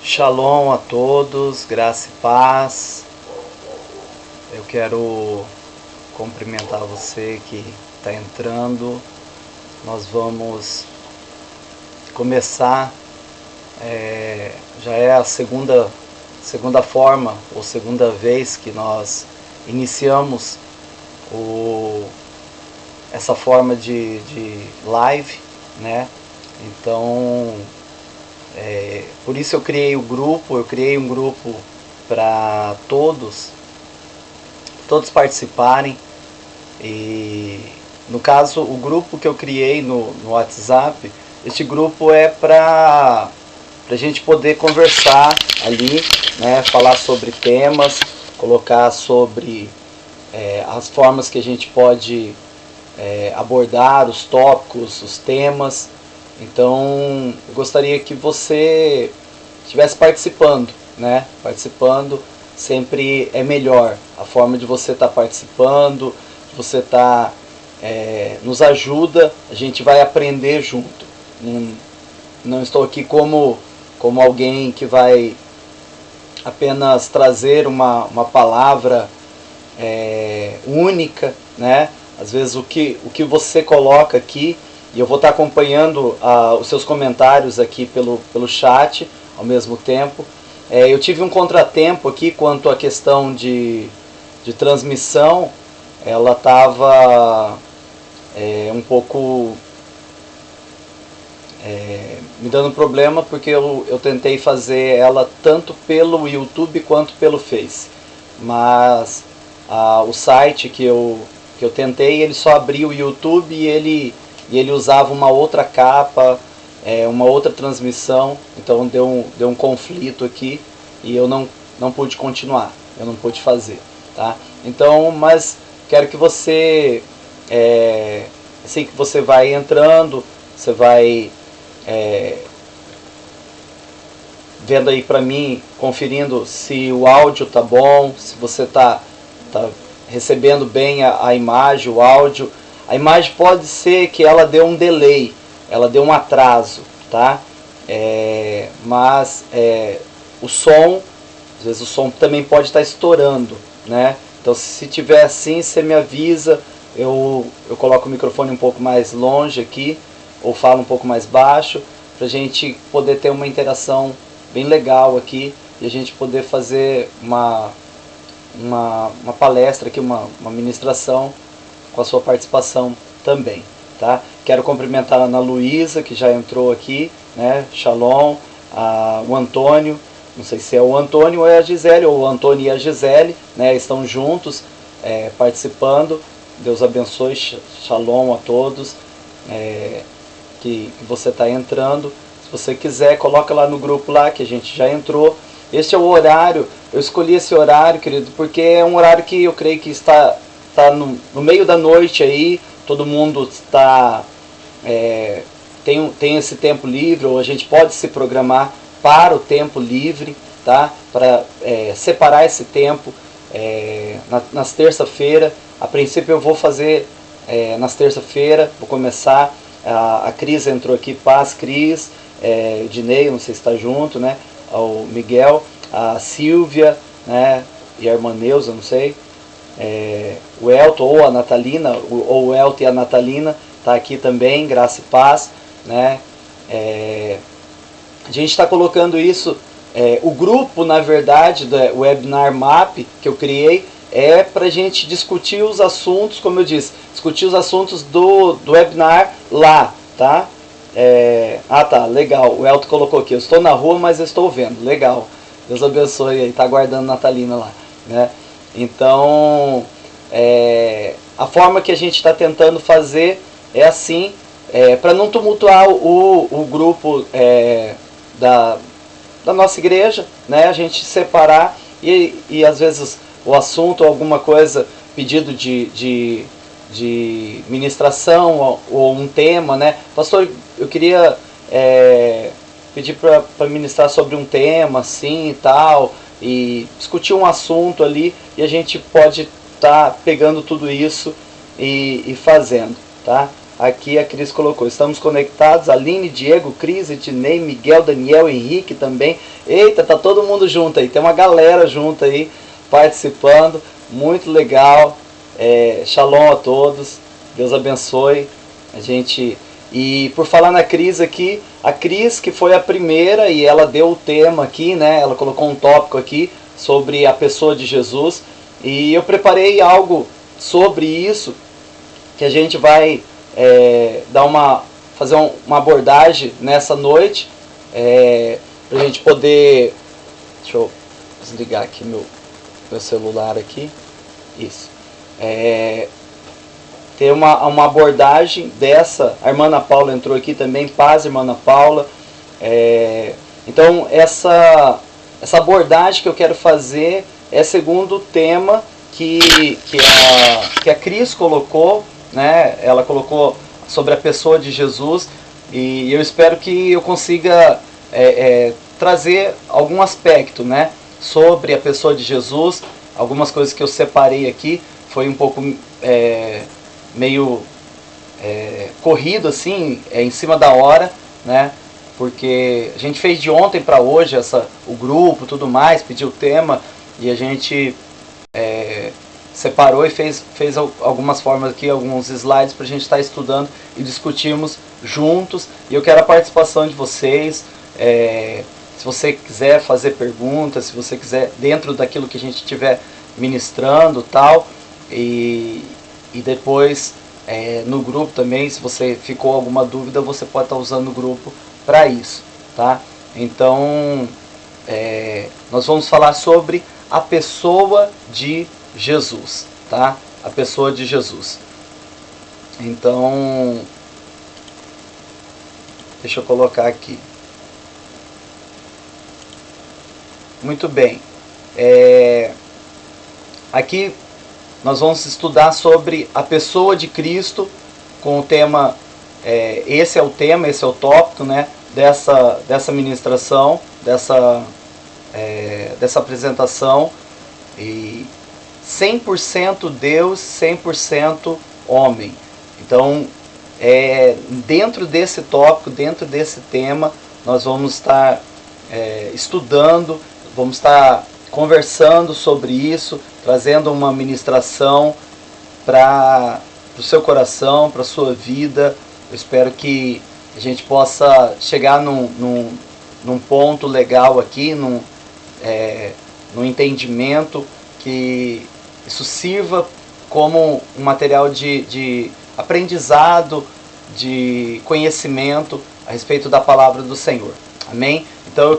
Shalom a todos, graça e paz. Eu quero cumprimentar você que está entrando. Nós vamos começar, já é a segunda forma, ou segunda vez que nós iniciamos essa forma de live, né? Então, por isso eu criei um grupo para todos participarem. E no caso, o grupo que eu criei no WhatsApp, este grupo é para a gente poder conversar ali, né, falar sobre temas, colocar sobre as formas que a gente pode abordar os tópicos, os temas. Então, eu gostaria que você estivesse participando, né? Participando sempre é melhor. A forma de você estar participando, de você estar nos ajuda, a gente vai aprender junto. Não estou aqui como alguém que vai apenas trazer uma palavra única, né? Às vezes o que você coloca aqui, e eu vou estar acompanhando os seus comentários aqui pelo chat ao mesmo tempo. Eu tive um contratempo aqui quanto à questão de transmissão. Ela estava um pouco me dando problema, porque eu tentei fazer ela tanto pelo YouTube quanto pelo Face. Mas o site que eu tentei, ele só abria o YouTube e ele usava uma outra capa, uma outra transmissão. Então deu um conflito aqui e eu não pude continuar, eu não pude fazer, tá? Então, mas quero que você, assim que você vai entrando, você vai vendo aí para mim, conferindo se o áudio tá bom, se você tá recebendo bem a imagem, o áudio. A imagem pode ser que ela dê um delay, ela dê um atraso, tá? Mas o som, às vezes o som também pode estar estourando, né? Então, se tiver assim, você me avisa, eu coloco o microfone um pouco mais longe aqui, ou falo um pouco mais baixo, para a gente poder ter uma interação bem legal aqui, e a gente poder fazer uma palestra aqui, uma ministração, com a sua participação também, tá? Quero cumprimentar a Ana Luísa, que já entrou aqui, né? Shalom, o Antônio, não sei se é o Antônio ou é a Gisele, ou o Antônio e a Gisele, né? Estão juntos, participando. Deus abençoe, shalom a todos, que você está entrando. Se você quiser, coloca lá no grupo lá, que a gente já entrou. Este é o horário, eu escolhi esse horário, querido, porque é um horário que eu creio que está no meio da noite aí, todo mundo está tem esse tempo livre, ou a gente pode se programar para o tempo livre, tá? Para separar esse tempo nas terça-feira. A princípio eu vou fazer nas terça-feira, vou começar. A Cris entrou aqui, paz Cris, Dinei, não sei se está junto, né? O Miguel, a Silvia, né? E a irmã Neuza, não sei. O Elton ou a Natalina, ou o Elton e a Natalina, tá aqui também, graça e paz, né? A gente está colocando isso, o grupo, na verdade, do Webinar Map que eu criei, para a gente discutir os assuntos, como eu disse, discutir os assuntos do webinar lá, tá? Tá, legal, o Elton colocou aqui, eu estou na rua, mas eu estou vendo, legal, Deus abençoe aí, tá aguardando a Natalina lá, né? Então, a forma que a gente está tentando fazer é assim, para não tumultuar o grupo da nossa igreja, né? A gente separar e às vezes o assunto, alguma coisa, pedido de ministração ou um tema, né? Pastor, eu queria pedir para ministrar sobre um tema assim e tal, e discutir um assunto ali, e a gente pode estar pegando tudo isso e fazendo, tá? Aqui a Cris colocou, estamos conectados, Aline, Diego, Cris, Ednei, Miguel, Daniel, Henrique também. Eita, tá todo mundo junto aí, tem uma galera junto aí participando, muito legal. Shalom a todos, Deus abençoe a gente. E por falar na Cris aqui, a Cris que foi a primeira e ela deu o tema aqui, né? Ela colocou um tópico aqui sobre a pessoa de Jesus e eu preparei algo sobre isso que a gente vai fazer uma abordagem nessa noite, para a gente poder, deixa eu desligar aqui meu celular aqui, isso, ter uma abordagem dessa. A irmã Ana Paula entrou aqui também, paz, irmã Ana Paula. Então essa abordagem que eu quero fazer é segundo o tema que a Cris colocou, né? Ela colocou sobre a pessoa de Jesus, e eu espero que eu consiga trazer algum aspecto, né, sobre a pessoa de Jesus. Algumas coisas que eu separei aqui, foi um pouco meio corrido assim, em cima da hora, né, porque a gente fez de ontem para hoje o grupo, tudo mais, pediu o tema, e a gente separou e fez algumas formas aqui, alguns slides para a gente estar estudando e discutirmos juntos. E eu quero a participação de vocês. Se você quiser fazer perguntas, se você quiser, dentro daquilo que a gente estiver ministrando, tal, e depois no grupo também, se você ficou alguma dúvida, você pode estar usando o grupo para isso, tá? Então nós vamos falar sobre a pessoa de Jesus, tá? A pessoa de Jesus. Então, deixa eu colocar aqui. Muito bem. Aqui nós vamos estudar sobre a pessoa de Cristo com o tema, esse é o tema, esse é o tópico, né, dessa ministração, dessa apresentação. E 100% Deus, 100% homem. Então, dentro desse tópico, dentro desse tema, nós vamos estar estudando, vamos estar conversando sobre isso, trazendo uma ministração para o seu coração, para a sua vida. Eu espero que a gente possa chegar num ponto legal aqui, num entendimento, que isso sirva como um material de aprendizado, de conhecimento a respeito da palavra do Senhor. Amém? Então eu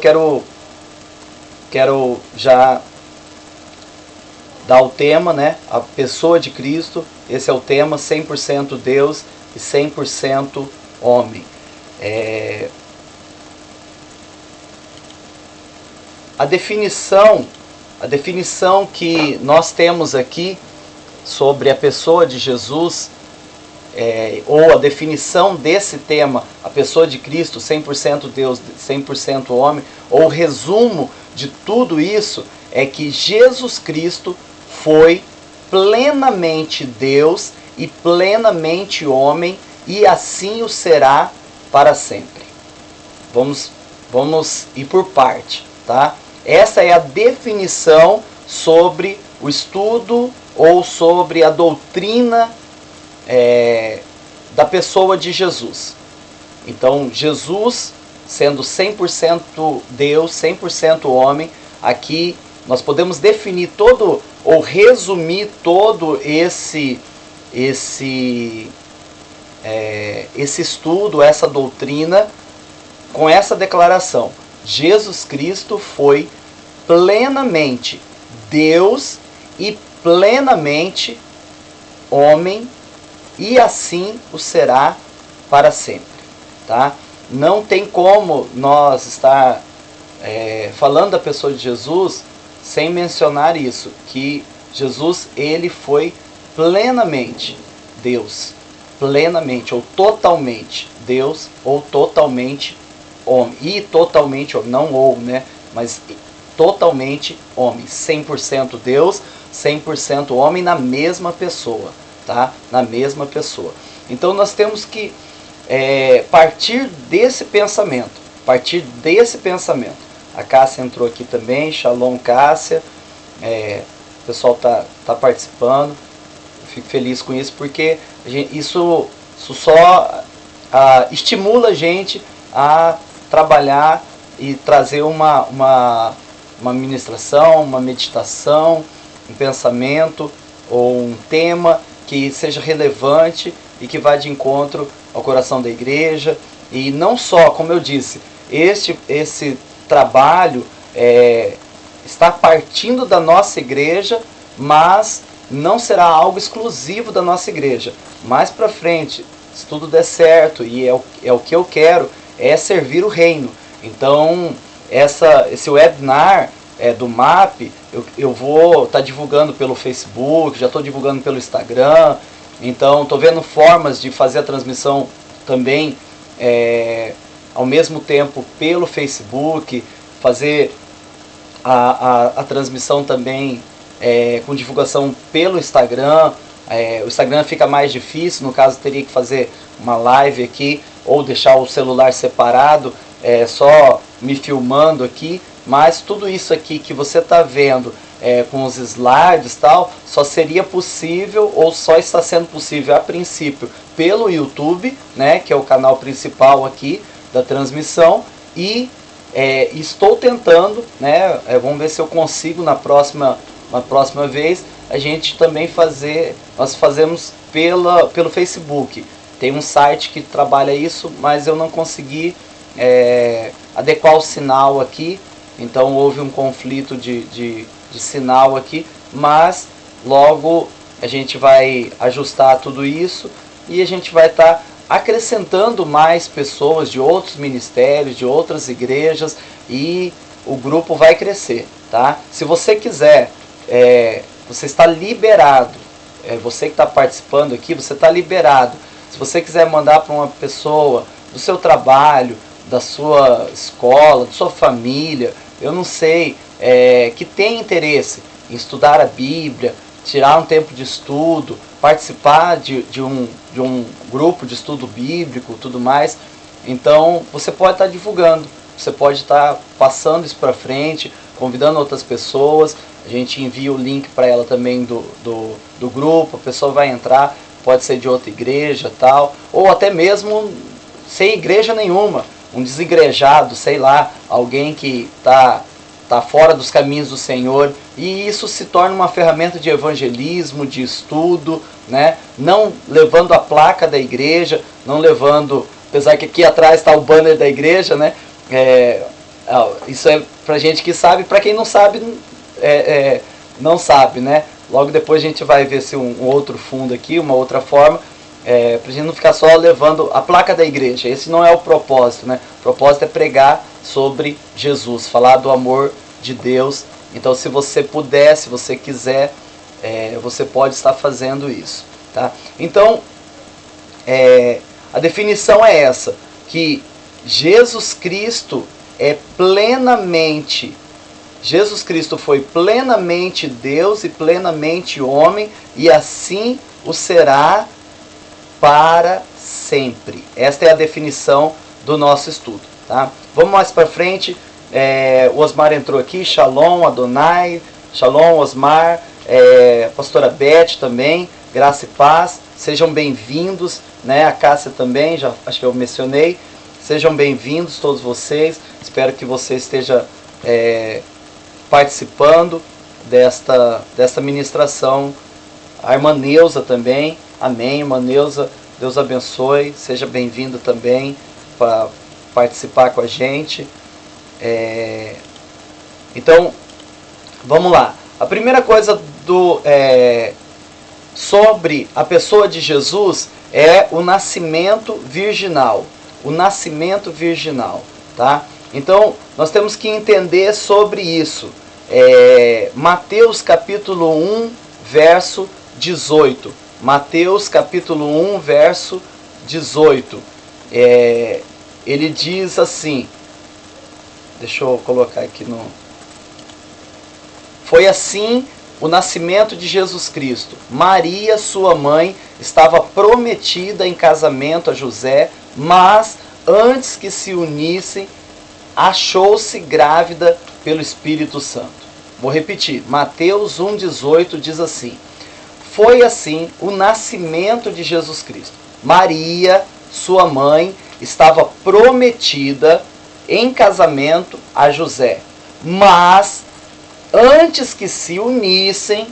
quero já dar o tema, né? A pessoa de Cristo. Esse é o tema, 100% Deus e 100% homem. A definição que nós temos aqui sobre a pessoa de Jesus, ou a definição desse tema, a pessoa de Cristo, 100% Deus, 100% homem, ou o resumo de tudo isso, é que Jesus Cristo foi plenamente Deus e plenamente homem, e assim o será para sempre. Vamos ir por parte, tá? Essa é a definição sobre o estudo ou sobre a doutrina da pessoa de Jesus. Então, Jesus, sendo 100% Deus, 100% homem, aqui nós podemos definir todo, ou resumir todo esse estudo, essa doutrina, com essa declaração: Jesus Cristo foi plenamente Deus e plenamente homem, e assim o será para sempre, tá? Não tem como nós estar falando da pessoa de Jesus sem mencionar isso, que Jesus, ele foi plenamente Deus, plenamente ou totalmente Deus, ou totalmente homem, e totalmente homem, não ou, né, mas totalmente homem, 100% Deus, 100% homem na mesma pessoa, tá? Na mesma pessoa. Então nós temos que partir desse pensamento. A Cássia entrou aqui também, Shalom Cássia, o pessoal tá participando, fico feliz com isso, porque isso só estimula a gente a trabalhar e trazer uma ministração, uma meditação, um pensamento ou um tema que seja relevante e que vá de encontro ao coração da igreja. E não só, como eu disse, esse trabalho está partindo da nossa igreja, mas não será algo exclusivo da nossa igreja. Mais para frente, se tudo der certo, e é o que eu quero, é servir o reino. Então, esse webinar do MAP, eu vou estar divulgando pelo Facebook, já estou divulgando pelo Instagram. Então, estou vendo formas de fazer a transmissão também ao mesmo tempo pelo Facebook, fazer a transmissão também com divulgação pelo Instagram. O Instagram fica mais difícil, no caso teria que fazer uma live aqui ou deixar o celular separado, só me filmando aqui, mas tudo isso aqui que você está vendo com os slides e tal, só seria possível, ou só está sendo possível a princípio pelo YouTube, né, que é o canal principal aqui da transmissão, e estou tentando, né, vamos ver se eu consigo na próxima vez, a gente também nós fazemos pelo Facebook. Tem um site que trabalha isso, mas eu não consegui adequar o sinal aqui, então houve um conflito de sinal aqui, mas logo a gente vai ajustar tudo isso e a gente vai estar acrescentando mais pessoas de outros ministérios, de outras igrejas, e o grupo vai crescer, tá? Se você quiser, você está liberado, você que está participando aqui, você está liberado. Se você quiser mandar para uma pessoa do seu trabalho, da sua escola, da sua família, eu não sei, que tem interesse em estudar a Bíblia, tirar um tempo de estudo, participar de um grupo de estudo bíblico, tudo mais, então você pode estar divulgando, você pode estar passando isso para frente, convidando outras pessoas. A gente envia o link para ela também do grupo, a pessoa vai entrar, pode ser de outra igreja, tal, ou até mesmo sem igreja nenhuma, um desigrejado, sei lá, alguém que está fora dos caminhos do Senhor, e isso se torna uma ferramenta de evangelismo, de estudo, né? Não levando a placa da igreja, não levando, apesar que aqui atrás está o banner da igreja, né? Isso é pra gente que sabe, para quem não sabe, não sabe, né? Logo depois a gente vai ver se um outro fundo aqui, uma outra forma, pra gente não ficar só levando a placa da igreja. Esse não é o propósito, né? O propósito é pregar sobre Jesus, falar do amor de Deus. Então, se você puder, se você quiser, você pode estar fazendo isso, tá? Então, a definição é essa, que Jesus Cristo Jesus Cristo foi plenamente Deus e plenamente homem, e assim o será para sempre. Esta é a definição do nosso estudo, tá? Vamos mais para frente. O Osmar entrou aqui, Shalom Adonai, Shalom Osmar, pastora Beth também, graça e paz, sejam bem-vindos, né? A Cássia também, já acho que eu mencionei. Sejam bem-vindos todos vocês, espero que você esteja participando desta ministração. A irmã Neuza também, amém, irmã Neuza, Deus abençoe, seja bem-vinda também para participar com a gente. Então, vamos lá. A primeira coisa sobre a pessoa de Jesus é o nascimento virginal. O nascimento virginal, tá? Então, nós temos que entender sobre isso. Mateus capítulo 1, verso 18. Mateus capítulo 1, verso 18. Ele diz assim, deixa eu colocar aqui no... Foi assim o nascimento de Jesus Cristo. Maria, sua mãe, estava prometida em casamento a José, mas antes que se unissem, achou-se grávida pelo Espírito Santo. Vou repetir, Mateus 1,18 diz assim: foi assim o nascimento de Jesus Cristo. Maria, sua mãe, estava prometida em casamento a José, mas antes que se unissem,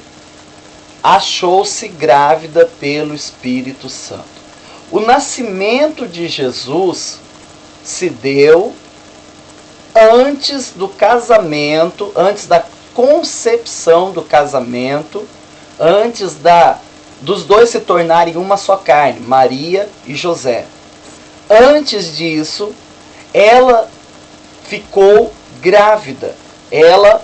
achou-se grávida pelo Espírito Santo. O nascimento de Jesus se deu antes do casamento, antes da concepção do casamento, antes dos dois se tornarem uma só carne, Maria e José. Antes disso, ela ficou grávida. Ela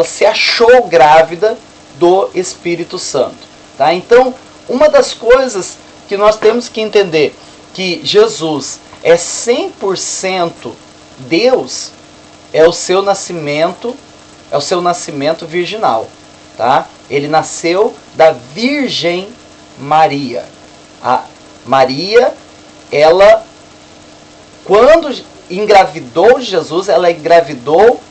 se achou grávida do Espírito Santo. Tá? Então, uma das coisas que nós temos que entender, que Jesus é 100% Deus, é o seu nascimento virginal. Tá? Ele nasceu da Virgem Maria. A Maria, ela, quando engravidou Jesus, ela engravidou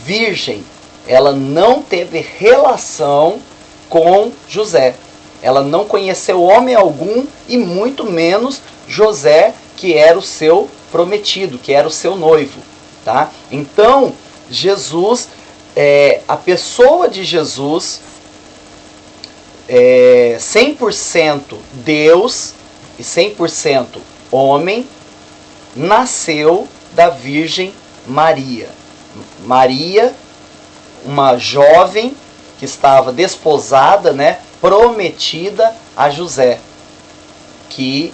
virgem. Ela não teve relação com José. Ela não conheceu homem algum e muito menos José, que era o seu prometido, que era o seu noivo. Tá? Então, Jesus, a pessoa de Jesus, 100% Deus e 100% homem, nasceu da Virgem Maria. Maria, uma jovem que estava desposada, né, prometida a José, que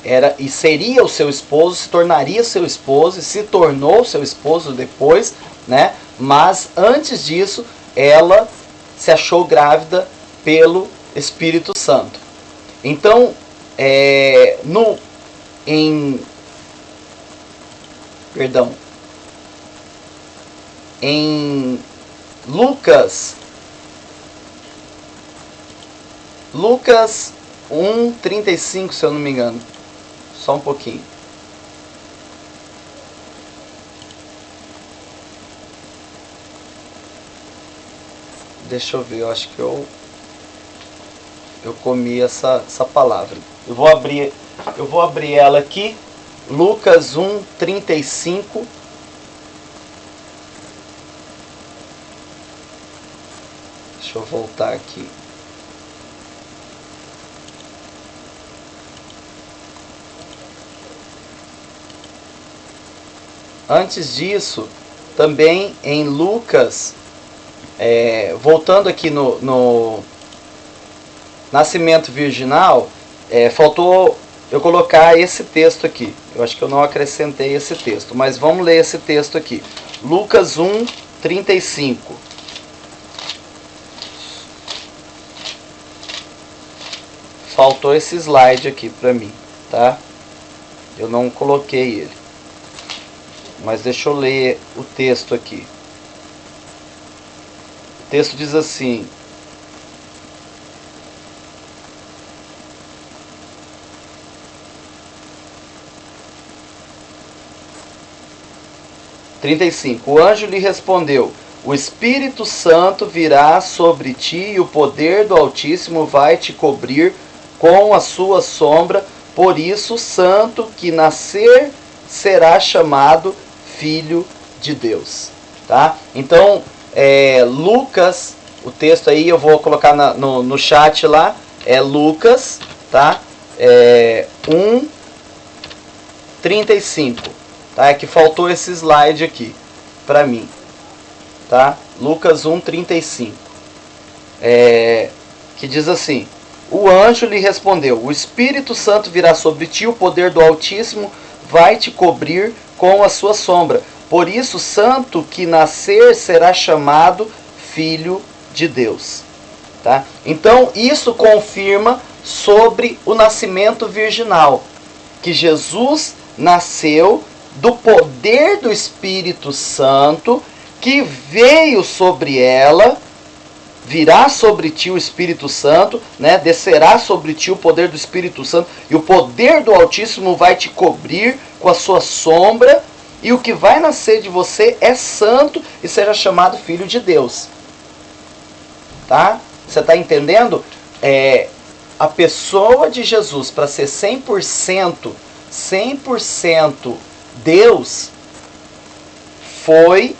era e seria o seu esposo, se tornaria seu esposo, e se tornou seu esposo depois, né? Mas antes disso, ela se achou grávida pelo Espírito Santo. Então, em Lucas 1:35, se eu não me engano. Só um pouquinho. Deixa eu ver, eu acho que eu comi essa palavra. Eu vou abrir ela aqui. Lucas 1:35. Deixa eu voltar aqui. Antes disso, também em Lucas, voltando aqui no nascimento virginal, faltou eu colocar esse texto aqui. Eu acho que eu não acrescentei esse texto, mas vamos ler esse texto aqui. Lucas 1:35. Faltou esse slide aqui para mim, tá? Eu não coloquei ele. Mas deixa eu ler o texto aqui. O texto diz assim: o anjo lhe respondeu: o Espírito Santo virá sobre ti e o poder do Altíssimo vai te cobrir com a sua sombra, por isso o santo que nascer será chamado Filho de Deus. Tá? Então, Lucas, o texto aí eu vou colocar no chat lá, é Lucas, tá? 1:35. Tá? É que faltou esse slide aqui para mim. Tá? Lucas 1:35. Que diz assim: o anjo lhe respondeu: o Espírito Santo virá sobre ti, o poder do Altíssimo vai te cobrir com a sua sombra. Por isso, o santo que nascer será chamado Filho de Deus. Tá? Então, isso confirma sobre o nascimento virginal, que Jesus nasceu do poder do Espírito Santo, que veio sobre ela, virá sobre ti o Espírito Santo, né? Descerá sobre ti o poder do Espírito Santo, e o poder do Altíssimo vai te cobrir com a sua sombra, e o que vai nascer de você é santo e será chamado Filho de Deus. Tá? Você está entendendo? A pessoa de Jesus, para ser 100% Deus, foi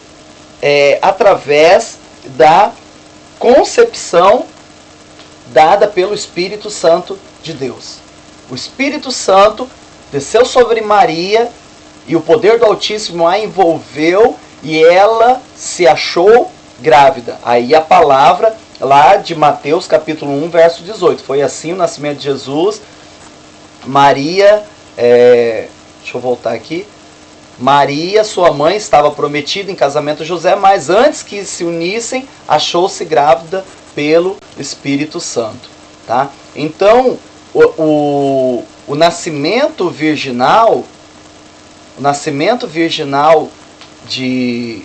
através da concepção dada pelo Espírito Santo de Deus. O Espírito Santo desceu sobre Maria e o poder do Altíssimo a envolveu e ela se achou grávida. Aí a palavra lá de Mateus capítulo 1, verso 18. Foi assim o nascimento de Jesus. Maria, deixa eu voltar aqui. Maria, sua mãe, estava prometida em casamento a José, mas antes que se unissem, achou-se grávida pelo Espírito Santo. Tá? Então, o nascimento virginal, de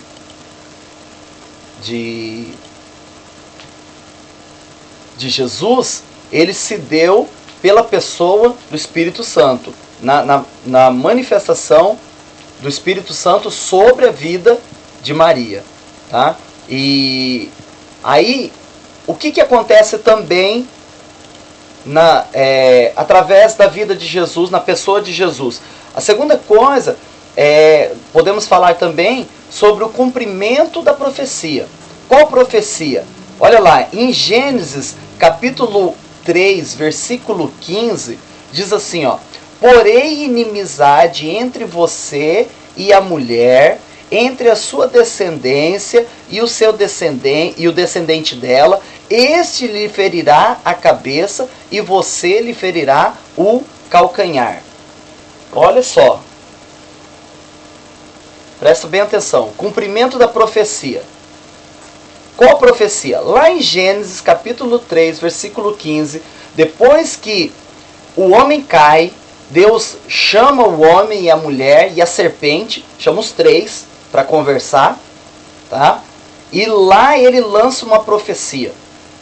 Jesus, ele se deu pela pessoa do Espírito Santo, na manifestação do Espírito Santo sobre a vida de Maria. Tá? E aí, o que acontece também através da vida de Jesus, na pessoa de Jesus? A segunda coisa, podemos falar também sobre o cumprimento da profecia. Qual profecia? Olha lá, em Gênesis capítulo 3, versículo 15, diz assim, ó: porém inimizade entre você e a mulher, entre a sua descendência e o seu descendente e o descendente dela, este lhe ferirá a cabeça e você lhe ferirá o calcanhar. Olha só. Presta bem atenção. Cumprimento da profecia. Qual profecia? Lá em Gênesis capítulo 3, versículo 15, depois que o homem cai, Deus chama o homem e a mulher e a serpente, chama os três para conversar, tá? E lá ele lança uma profecia.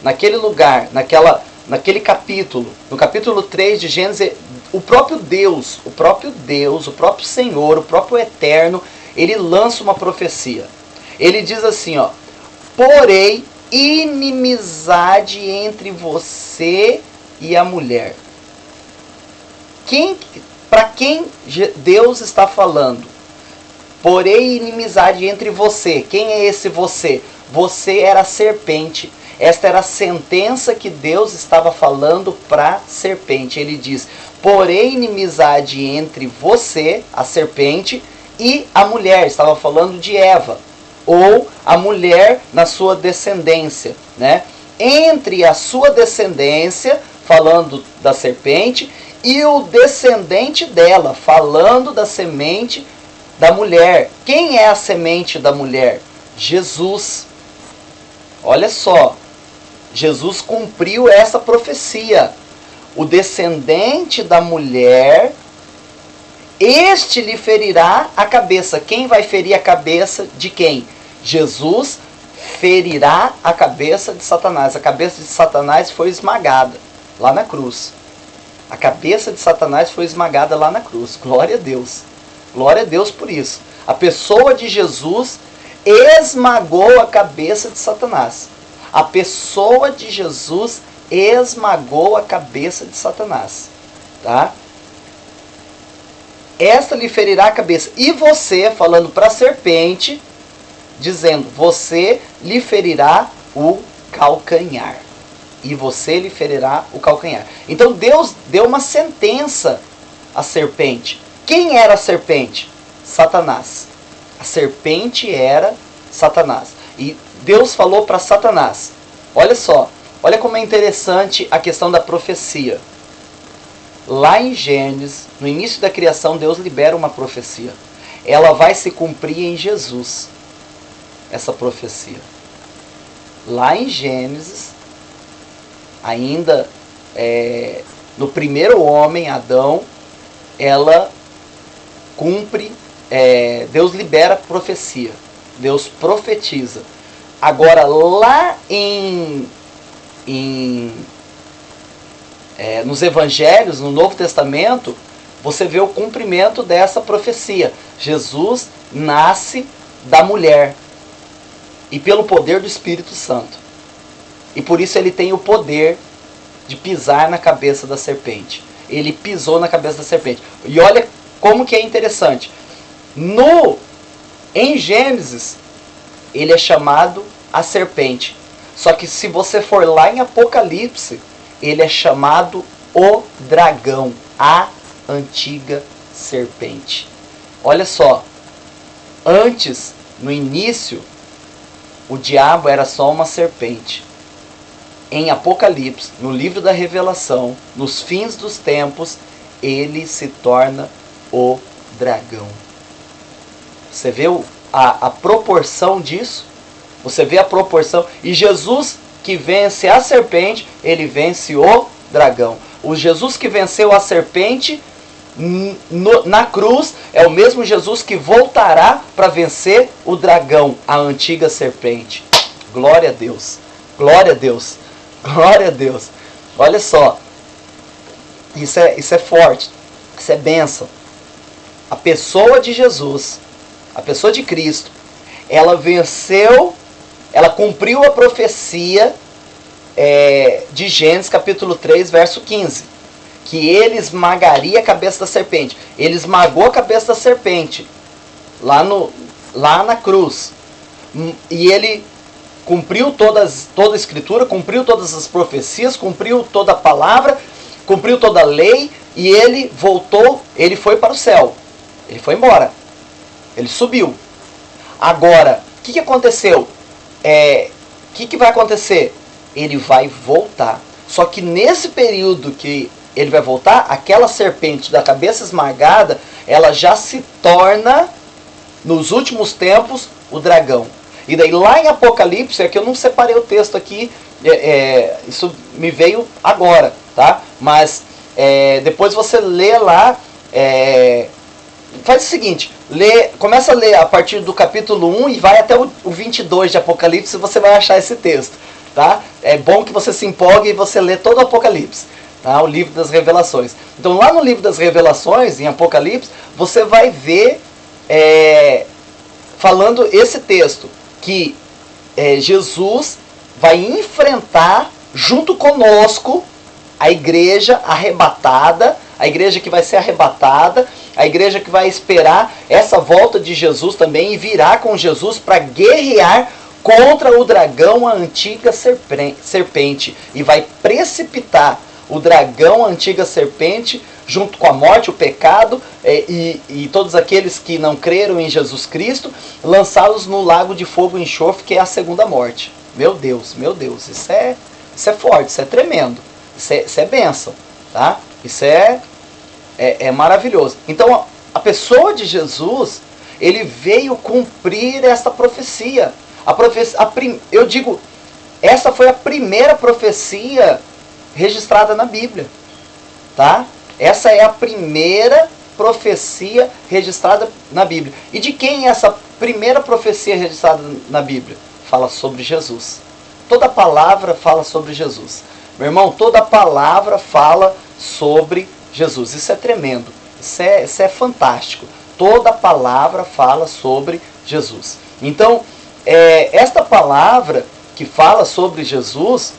Naquele lugar, naquele capítulo, no capítulo 3 de Gênesis, o próprio Deus, o próprio Senhor, o próprio Eterno, ele lança uma profecia. Ele diz assim, ó: porém, inimizade entre você e a mulher. Para quem Deus está falando? Porém, inimizade entre você. Quem é esse você? Você era a serpente. Esta era a sentença que Deus estava falando para a serpente. Ele diz: porém, inimizade entre você, a serpente, e a mulher. Estava falando de Eva, ou a mulher na sua descendência, né? Entre a sua descendência, falando da serpente, e o descendente dela, falando da semente da mulher. Quem é a semente da mulher? Jesus. Olha só, Jesus cumpriu essa profecia. O descendente da mulher, este lhe ferirá a cabeça. Quem vai ferir a cabeça de quem? Jesus ferirá a cabeça de Satanás. A cabeça de Satanás foi esmagada lá na cruz. A cabeça de Satanás foi esmagada lá na cruz. Glória a Deus. Glória a Deus por isso. A pessoa de Jesus esmagou a cabeça de Satanás. A pessoa de Jesus esmagou a cabeça de Satanás. Tá? Esta lhe ferirá a cabeça. E você, falando para a serpente, dizendo: você lhe ferirá o calcanhar. E você lhe ferirá o calcanhar. Então Deus deu uma sentença à serpente. Quem era a serpente? Satanás. A serpente era Satanás. E Deus falou para Satanás. Olha só. Olha como é interessante a questão da profecia. Lá em Gênesis, no início da criação, Deus libera uma profecia. Ela vai se cumprir em Jesus. Essa profecia. Lá em Gênesis, ainda no primeiro homem, Adão, ela cumpre, Deus libera a profecia. Deus profetiza. Agora, lá nos Evangelhos, no Novo Testamento, você vê o cumprimento dessa profecia. Jesus nasce da mulher e pelo poder do Espírito Santo. E por isso ele tem o poder de pisar na cabeça da serpente. Ele pisou na cabeça da serpente. E olha como que é interessante. Em Gênesis, ele é chamado a serpente. Só que se você for lá em Apocalipse, ele é chamado o dragão, a antiga serpente. Olha só, antes, no início, o diabo era só uma serpente. Em Apocalipse, no livro da Revelação, nos fins dos tempos, ele se torna o dragão. Você vê a proporção disso? Você vê a proporção? E Jesus que vence a serpente, ele vence o dragão. O Jesus que venceu a serpente na cruz é o mesmo Jesus que voltará para vencer o dragão, a antiga serpente. Glória a Deus. Glória a Deus. Glória a Deus. Olha só. Isso é forte. Isso é bênção. A pessoa de Jesus, a pessoa de Cristo, ela venceu, ela cumpriu a profecia de Gênesis capítulo 3, verso 15. Que ele esmagaria a cabeça da serpente. Ele esmagou a cabeça da serpente lá na cruz. E ele cumpriu toda a escritura, cumpriu todas as profecias, cumpriu toda a palavra, cumpriu toda a lei, e ele voltou, ele foi para o céu. Ele foi embora. Ele subiu. Agora, o que aconteceu? O que vai acontecer? Ele vai voltar. Só que nesse período que ele vai voltar, aquela serpente da cabeça esmagada, ela já se torna, nos últimos tempos, o dragão. E daí lá em Apocalipse, é que eu não separei o texto aqui, isso me veio agora, tá? Mas depois você lê lá, faz o seguinte, começa a ler a partir do capítulo 1 e vai até o 22 de Apocalipse, você vai achar esse texto, tá? É bom que você se empolgue e você lê todo o Apocalipse, tá? O livro das revelações. Então lá no livro das revelações, em Apocalipse, você vai ver falando esse texto, que Jesus vai enfrentar junto conosco a igreja arrebatada, a igreja que vai ser arrebatada, a igreja que vai esperar essa volta de Jesus também e virá com Jesus para guerrear contra o dragão, a antiga serpente, e vai precipitar o dragão, a antiga serpente, junto com a morte, o pecado e todos aqueles que não creram em Jesus Cristo, lançá-los no lago de fogo e enxofre, que é a segunda morte. Meu Deus, isso é forte, isso é tremendo, isso é bênção, tá? Isso é maravilhoso. Então, a pessoa de Jesus, ele veio cumprir essa profecia. Eu digo, essa foi a primeira profecia registrada na Bíblia, tá? Essa é a primeira profecia registrada na Bíblia. E de quem é essa primeira profecia registrada na Bíblia? Fala sobre Jesus. Toda palavra fala sobre Jesus. Meu irmão, toda palavra fala sobre Jesus. Isso é tremendo. Isso é fantástico. Toda palavra fala sobre Jesus. Então, esta palavra que fala sobre Jesus,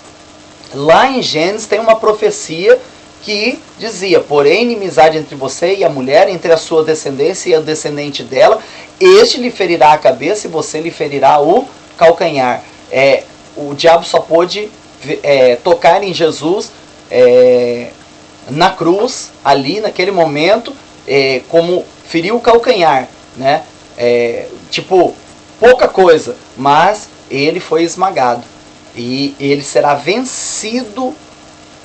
lá em Gênesis tem uma profecia que dizia: porém, inimizade entre você e a mulher, entre a sua descendência e a descendente dela, este lhe ferirá a cabeça e você lhe ferirá o calcanhar. O diabo só pôde tocar em Jesus na cruz, ali naquele momento, como feriu o calcanhar, né? Pouca coisa, mas ele foi esmagado e ele será vencido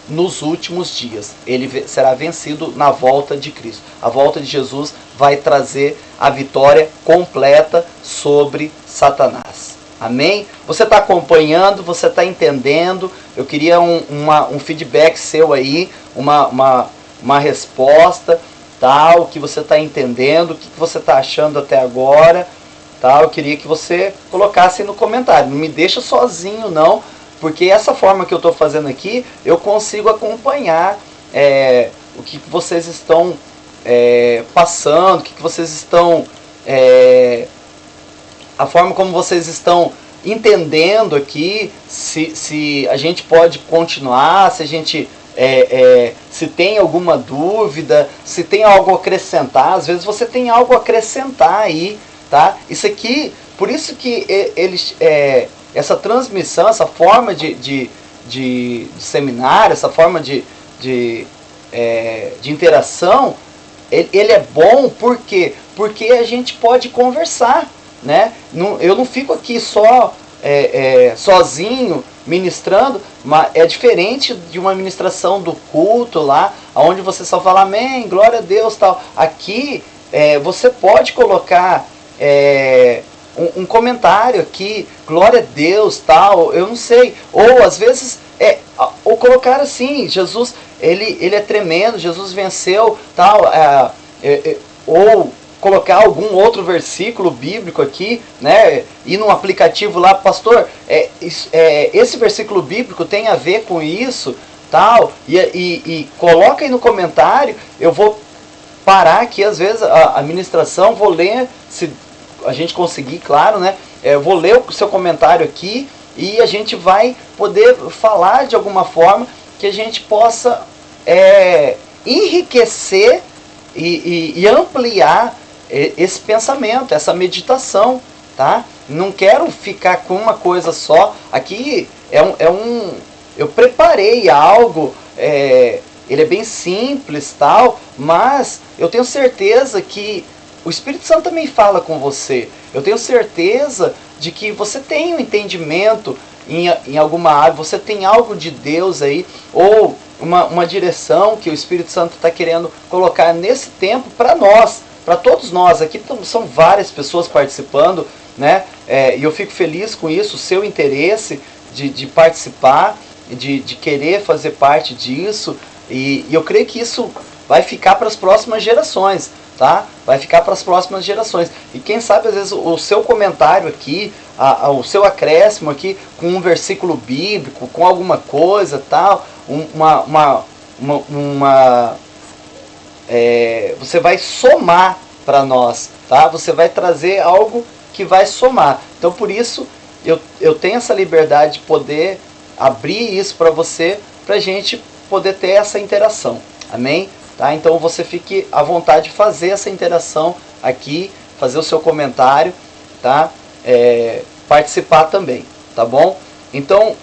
nos últimos dias. Ele será vencido na volta de Cristo. A volta de Jesus vai trazer a vitória completa sobre Satanás. Amém? Você está acompanhando, você está entendendo. Eu queria um feedback seu aí, uma resposta, tá? O que você está entendendo, o que você está achando até agora, tá? Eu queria que você colocasse no comentário. Não me deixa sozinho, não, porque essa forma que eu estou fazendo aqui, eu consigo acompanhar o que vocês estão passando, o que vocês estão... a forma como vocês estão entendendo aqui, se a gente pode continuar, se a gente... se tem alguma dúvida, se tem algo a acrescentar. Às vezes você tem algo a acrescentar aí, tá? Isso aqui, por isso que essa transmissão, essa forma de seminário, essa forma de interação, ele é bom porque a gente pode conversar, né? Eu não fico aqui só sozinho ministrando, mas é diferente de uma ministração do culto lá, onde você só fala amém, glória a Deus, tal. Aqui você pode colocar um comentário aqui, glória a Deus, tal, eu não sei, ou às vezes ou colocar assim, Jesus, ele é tremendo, Jesus venceu, tal, ou colocar algum outro versículo bíblico aqui, né? Ir num aplicativo lá, pastor, esse versículo bíblico tem a ver com isso, tal, e coloca aí no comentário. Eu vou parar aqui, às vezes, a ministração, vou ler, se a gente conseguir, claro, né? Eu vou ler o seu comentário aqui e a gente vai poder falar de alguma forma que a gente possa enriquecer e ampliar esse pensamento, essa meditação, tá? Não quero ficar com uma coisa só. Aqui eu preparei algo, ele é bem simples, tal, mas eu tenho certeza que o Espírito Santo também fala com você. Eu tenho certeza de que você tem um entendimento em alguma área, você tem algo de Deus aí, ou uma direção que o Espírito Santo está querendo colocar nesse tempo para nós, para todos nós. Aqui são várias pessoas participando, né? E eu fico feliz com isso, o seu interesse de participar, de querer fazer parte disso, e eu creio que isso vai ficar para as próximas gerações, tá? Vai ficar para as próximas gerações. E quem sabe, às vezes, o seu comentário aqui, o seu acréscimo aqui, com um versículo bíblico, com alguma coisa, tal, você vai somar para nós, tá? Você vai trazer algo que vai somar. Então, por isso, eu tenho essa liberdade de poder abrir isso para você, para a gente poder ter essa interação. Amém? Tá? Então, você fique à vontade de fazer essa interação aqui, fazer o seu comentário, tá? Participar também, tá bom? Então,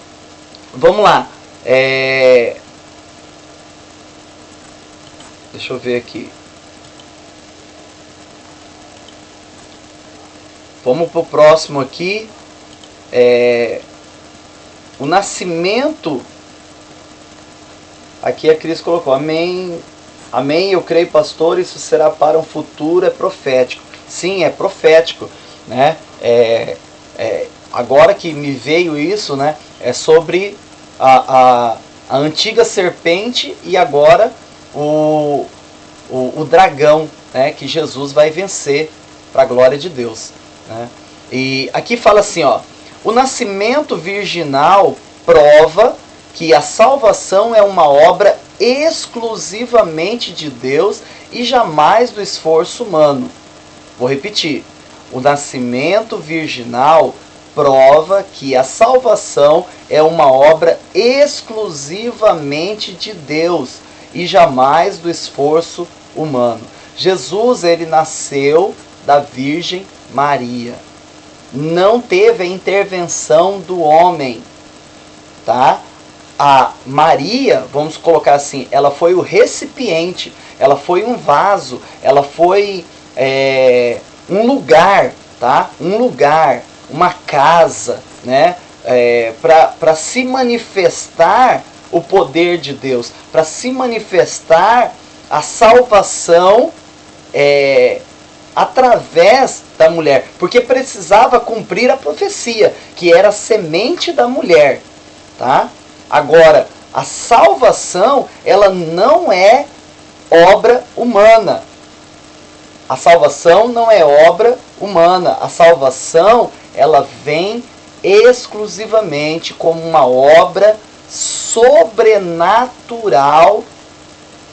vamos lá. Deixa eu ver aqui. Vamos para o próximo aqui. O nascimento. Aqui a Cris colocou, amém. Amém, eu creio, pastor, isso será para um futuro, é profético. Sim, é profético, né? Agora que me veio isso, né? É sobre a antiga serpente e agora o dragão, né? Que Jesus vai vencer para a glória de Deus, né? E aqui fala assim, ó, o nascimento virginal prova que a salvação é uma obra exclusivamente de Deus e jamais do esforço humano. Vou repetir. O nascimento virginal prova que a salvação é uma obra exclusivamente de Deus e jamais do esforço humano. Jesus, ele nasceu da Virgem Maria. Não teve a intervenção do homem, tá? A Maria, vamos colocar assim, ela foi o recipiente, ela foi um vaso, ela foi um lugar, tá? Um lugar, uma casa, né? Para se manifestar o poder de Deus, para se manifestar a salvação através da mulher, porque precisava cumprir a profecia, que era a semente da mulher, tá? Agora, a salvação, ela não é obra humana. A salvação não é obra humana. A salvação, ela vem exclusivamente como uma obra sobrenatural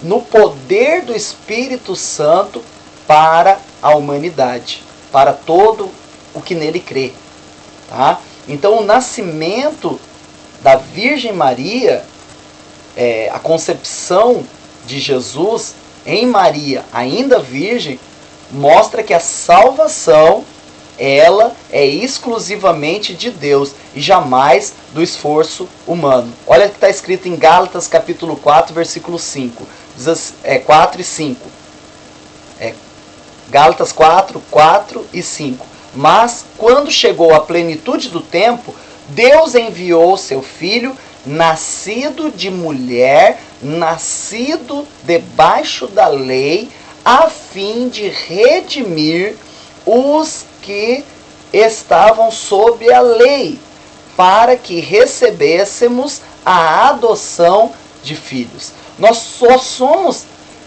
no poder do Espírito Santo para a humanidade, para todo o que nele crê. Tá? Então o nascimento da Virgem Maria, a concepção de Jesus em Maria, ainda virgem, mostra que a salvação, ela é exclusivamente de Deus e jamais do esforço humano. Olha o que está escrito em Gálatas capítulo 4, versículo 5. 4 e 5. Gálatas 4, 4 e 5. Mas quando chegou a plenitude do tempo, Deus enviou seu Filho, nascido de mulher, nascido debaixo da lei, a fim de redimir os que estavam sob a lei, para que recebêssemos a adoção de filhos. Nós só somos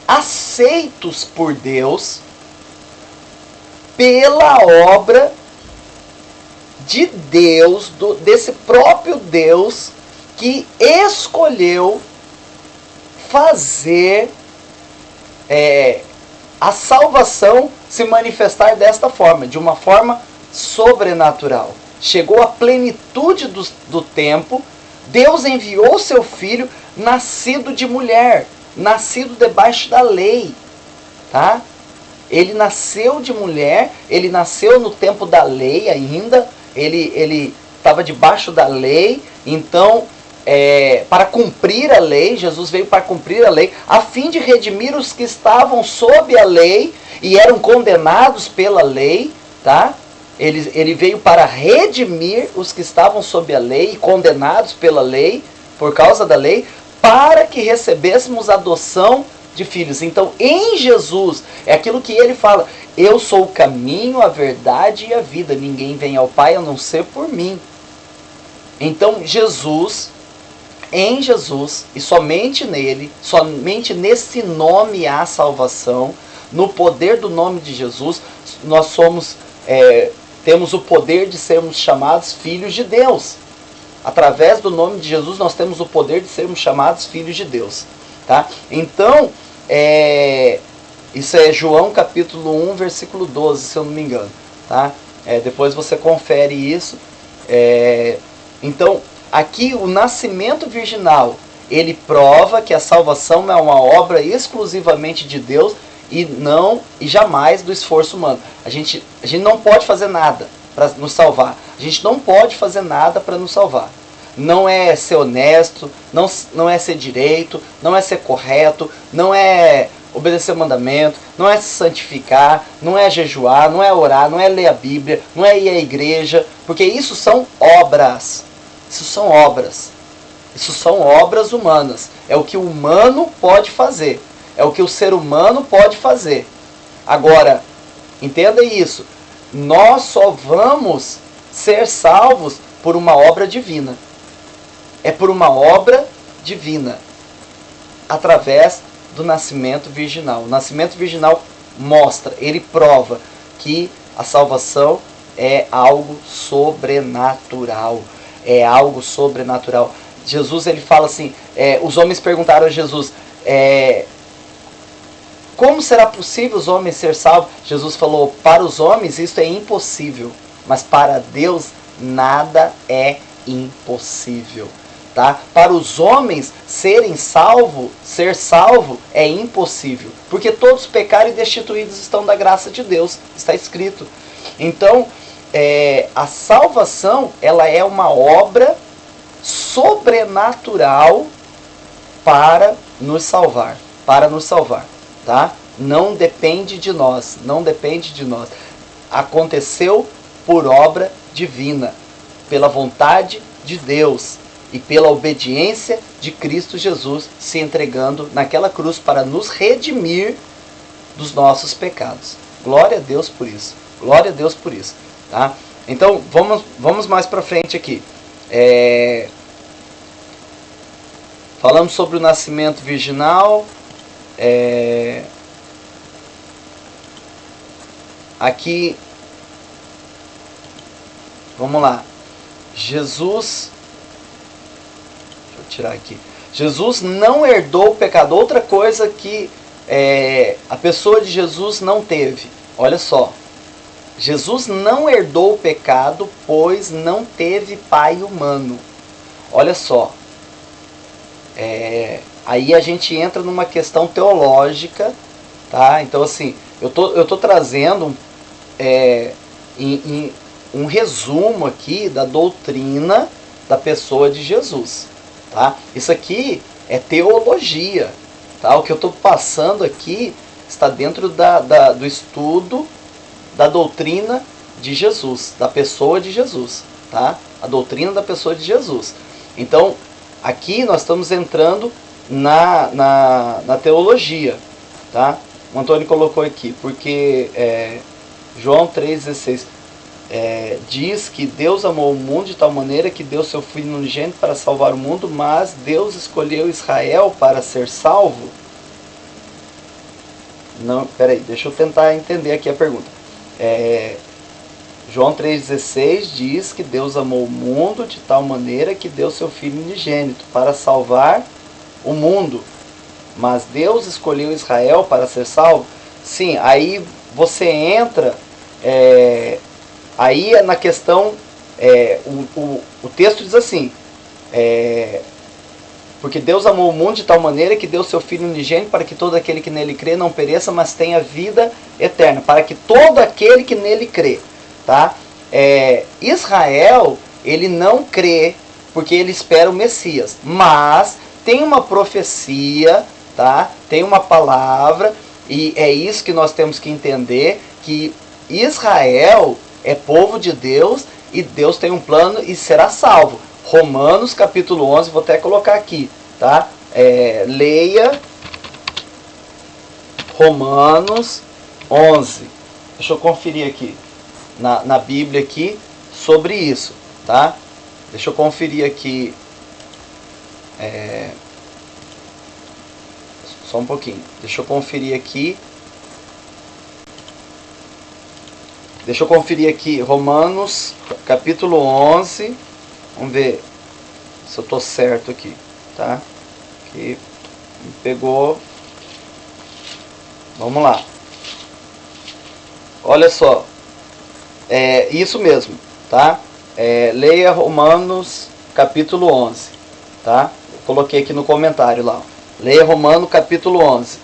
aceitos por Deus pela obra de Deus, desse próprio Deus que escolheu fazer a salvação se manifestar desta forma, de uma forma sobrenatural. Chegou a plenitude do tempo, Deus enviou seu Filho, nascido de mulher, nascido debaixo da lei. Tá? Ele nasceu de mulher, ele nasceu no tempo da lei ainda, ele estava debaixo da lei, então, para cumprir a lei, Jesus veio para cumprir a lei, a fim de redimir os que estavam sob a lei e eram condenados pela lei, tá? Ele veio para redimir os que estavam sob a lei e condenados pela lei, por causa da lei, para que recebêssemos a adoção de filhos. Então, em Jesus, é aquilo que ele fala: eu sou o caminho, a verdade e a vida. Ninguém vem ao Pai a não ser por mim. Então, Jesus, em Jesus, e somente nele, somente nesse nome há salvação. No poder do nome de Jesus, nós somos, temos o poder de sermos chamados filhos de Deus. Através do nome de Jesus, nós temos o poder de sermos chamados filhos de Deus. Tá? Então, isso é João capítulo 1, versículo 12, se eu não me engano. Tá? Depois você confere isso. Então, aqui o nascimento virginal, ele prova que a salvação é uma obra exclusivamente de Deus e jamais do esforço humano. A gente não pode fazer nada para nos salvar. A gente não pode fazer nada para nos salvar. Não é ser honesto, não é ser direito, não é ser correto, não é obedecer o mandamento, não é se santificar, não é jejuar, não é orar, não é ler a Bíblia, não é ir à igreja, porque isso são obras. Isso são obras. Isso são obras humanas. É o que o humano pode fazer. É o que o ser humano pode fazer. Agora, entenda isso. Nós só vamos ser salvos por uma obra divina. É por uma obra divina. Através do nascimento virginal. O nascimento virginal mostra, ele prova que a salvação é algo sobrenatural. É algo sobrenatural. Jesus, ele fala assim, os homens perguntaram a Jesus, como será possível os homens ser salvos? Jesus falou, para os homens isso é impossível, mas para Deus nada é impossível. Tá? Para os homens ser salvo é impossível, porque todos pecaram e destituídos estão da graça de Deus, está escrito. Então, a salvação, ela é uma obra sobrenatural para nos salvar, tá? Não depende de nós, Aconteceu por obra divina, pela vontade de Deus e pela obediência de Cristo Jesus se entregando naquela cruz para nos redimir dos nossos pecados. Glória a Deus por isso. Glória a Deus por isso. Tá? Então, vamos mais para frente aqui. Falamos sobre o nascimento virginal. aqui, vamos lá, Jesus, deixa eu tirar aqui, Jesus não herdou o pecado. Outra coisa que a pessoa de Jesus não teve, olha só, Jesus não herdou o pecado, pois não teve pai humano. Olha só, aí a gente entra numa questão teológica, tá? Então assim, eu tô trazendo um resumo aqui da doutrina da pessoa de Jesus, tá? Isso aqui é teologia, tá? O que eu estou passando aqui está dentro do estudo da doutrina de Jesus, da pessoa de Jesus, tá? A doutrina da pessoa de Jesus. Então, aqui nós estamos entrando na teologia, tá? O Antônio colocou aqui, porque João 3,16 diz que Deus amou o mundo de tal maneira que deu seu Filho unigênito para salvar o mundo, mas Deus escolheu Israel para ser salvo. Não, peraí, deixa eu tentar entender aqui a pergunta. João 3,16 diz que Deus amou o mundo de tal maneira que deu seu Filho unigênito para salvar o mundo, mas Deus escolheu Israel para ser salvo. Sim, aí você entra aí na questão, o texto diz assim, porque Deus amou o mundo de tal maneira que deu seu Filho unigênito para que todo aquele que nele crê não pereça, mas tenha vida eterna. Para que todo aquele que nele crê, tá? Israel, ele não crê porque ele espera o Messias, mas tem uma profecia, tá? Tem uma palavra, e é isso que nós temos que entender, que Israel é povo de Deus e Deus tem um plano e será salvo. Romanos capítulo 11, vou até colocar aqui, tá? Leia Romanos 11. Deixa eu conferir aqui na Bíblia aqui sobre isso, tá? Deixa eu conferir aqui. Só um pouquinho. Deixa eu conferir aqui. Deixa eu conferir aqui Romanos capítulo 11. Vamos ver se eu estou certo aqui, tá? Que me pegou. Vamos lá. Olha só. Isso mesmo, tá? Leia Romanos capítulo 11, tá? Eu coloquei aqui no comentário lá. Leia Romanos capítulo 11,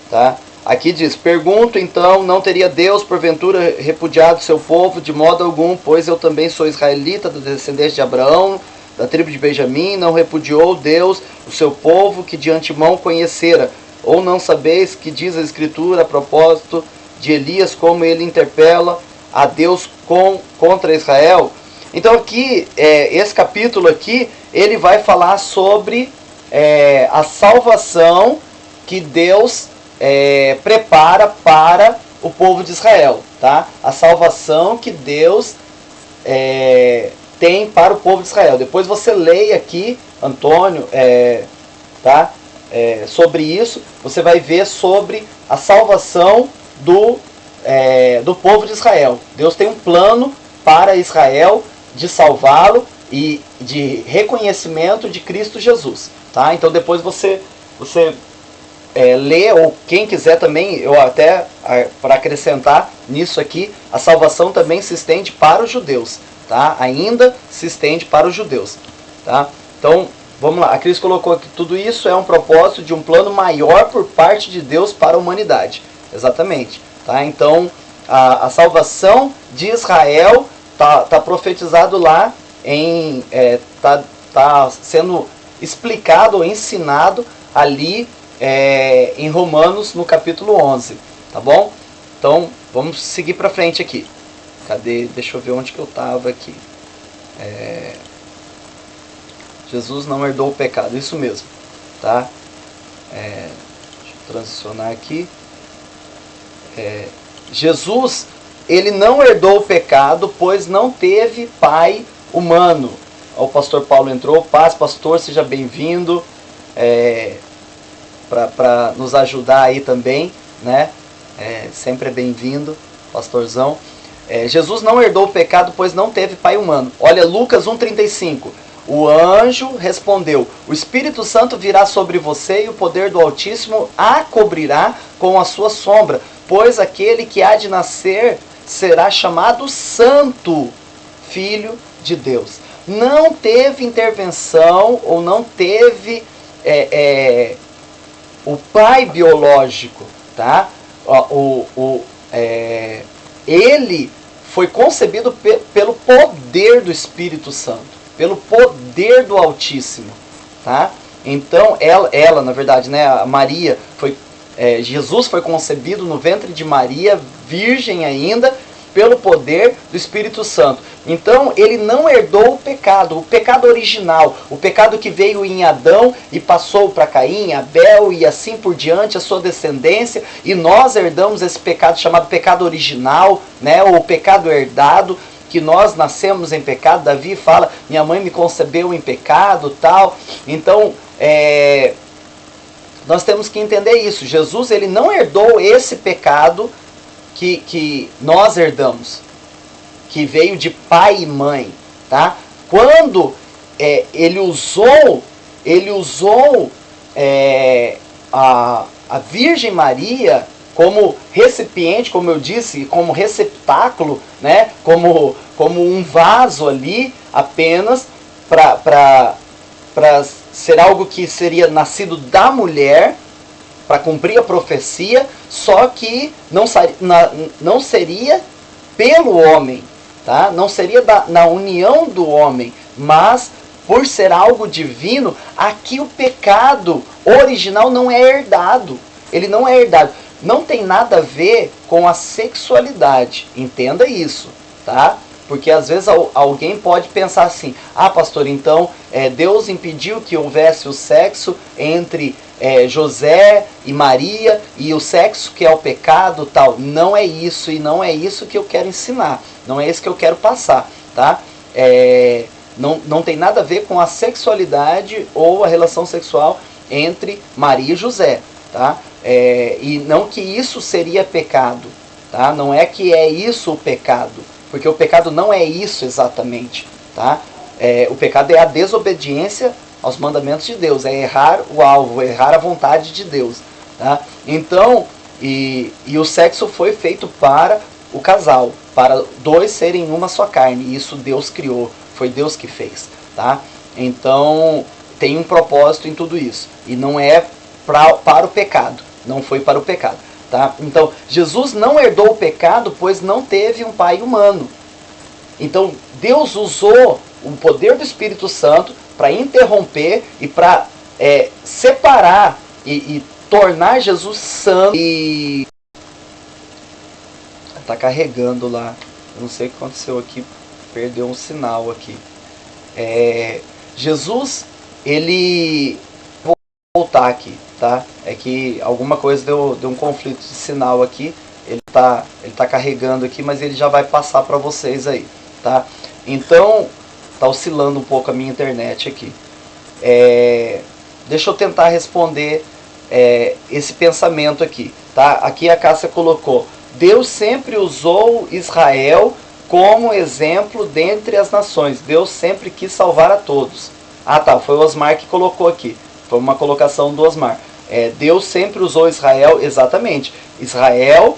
tá? Aqui diz: pergunto então, não teria Deus porventura repudiado seu povo de modo algum, pois eu também sou israelita, da descendência de Abraão, da tribo de Benjamim. Não repudiou Deus o seu povo que de antemão conhecera? Ou não sabeis que diz a Escritura a propósito de Elias, como ele interpela a Deus contra Israel? Então aqui, esse capítulo aqui, ele vai falar sobre a salvação que Deus prepara para o povo de Israel, tá? A salvação que Deus tem para o povo de Israel. Depois você leia aqui, Antônio, tá? Sobre isso, você vai ver sobre a salvação do povo de Israel. Deus tem um plano para Israel de salvá-lo e de reconhecimento de Cristo Jesus, tá? Então depois você lê, ou quem quiser também, eu até para acrescentar nisso aqui, a salvação também se estende para os judeus, tá? Ainda se estende para os judeus, tá? Então vamos lá, a Cris colocou que tudo isso é um propósito de um plano maior por parte de Deus para a humanidade. Exatamente, tá? Então a salvação de Israel tá profetizado lá, tá sendo explicado ou ensinado ali em Romanos no capítulo 11, tá bom? Então vamos seguir para frente aqui. Cadê? Deixa eu ver onde que eu estava aqui. Jesus não herdou o pecado, isso mesmo, tá? Deixa eu transicionar aqui. Jesus, ele não herdou o pecado, pois não teve pai humano. O pastor Paulo entrou. Paz, pastor, seja bem-vindo, para nos ajudar aí também, né? Sempre é bem-vindo. pastorzão. Jesus não herdou o pecado, pois não teve pai humano. Olha Lucas 1,35. O anjo respondeu: o Espírito Santo virá sobre você e o poder do Altíssimo a cobrirá com a sua sombra, pois aquele que há de nascer será chamado Santo, Filho de Deus. Não teve intervenção ou não teve o pai biológico, tá? Ele foi concebido pelo poder do Espírito Santo, pelo poder do Altíssimo, tá? Então ela na verdade, né, a Maria Jesus foi concebido no ventre de Maria, virgem ainda, pelo poder do Espírito Santo. Então ele não herdou o pecado original, o pecado que veio em Adão e passou para Caim, Abel e assim por diante, a sua descendência, e nós herdamos esse pecado chamado pecado original, né, ou pecado herdado, que nós nascemos em pecado. Davi fala: minha mãe me concebeu em pecado, tal. Então nós temos que entender isso. Jesus, ele não herdou esse pecado que nós herdamos, que veio de pai e mãe, tá? Quando ele usou a Virgem Maria como recipiente, como eu disse, como receptáculo, né? Como um vaso ali, apenas para ser algo que seria nascido da mulher, para cumprir a profecia, só que não seria pelo homem, tá? Não seria na união do homem, mas por ser algo divino. Aqui o pecado original não é herdado. Ele não é herdado. Não tem nada a ver com a sexualidade. Entenda isso, tá? Porque às vezes alguém pode pensar assim: ah, pastor, então Deus impediu que houvesse o sexo entre José e Maria, e o sexo que é o pecado, tal. Não é isso, e não é isso que eu quero ensinar. Não é isso que eu quero passar, tá? Não tem nada a ver com a sexualidade ou a relação sexual entre Maria e José, tá? E não que isso seria pecado, tá? Não é que é isso o pecado, porque o pecado não é isso exatamente, tá? O pecado é a desobediência aos mandamentos de Deus, é errar o alvo, é errar a vontade de Deus, tá? Então, e o sexo foi feito para o casal, para dois serem uma só carne, e isso Deus criou, foi Deus que fez, tá? Então, tem um propósito em tudo isso, e não é para o pecado, não foi para o pecado, tá? Então, Jesus não herdou o pecado, pois não teve um pai humano. Então, Deus usou o poder do Espírito Santo para interromper e para separar e tornar Jesus santo. E está carregando lá. Eu não sei o que aconteceu aqui, perdeu um sinal aqui. Jesus, ele... Vou voltar aqui, tá? É que alguma coisa deu um conflito de sinal aqui. Ele tá carregando aqui, mas ele já vai passar para vocês aí, tá? Então, tá oscilando um pouco a minha internet aqui. Deixa eu tentar responder esse pensamento aqui, tá? Aqui a Cássia colocou: Deus sempre usou Israel como exemplo dentre as nações. Deus sempre quis salvar a todos. Ah, tá, foi o Osmar que colocou aqui. Foi uma colocação do Osmar. Deus sempre usou Israel, exatamente. Israel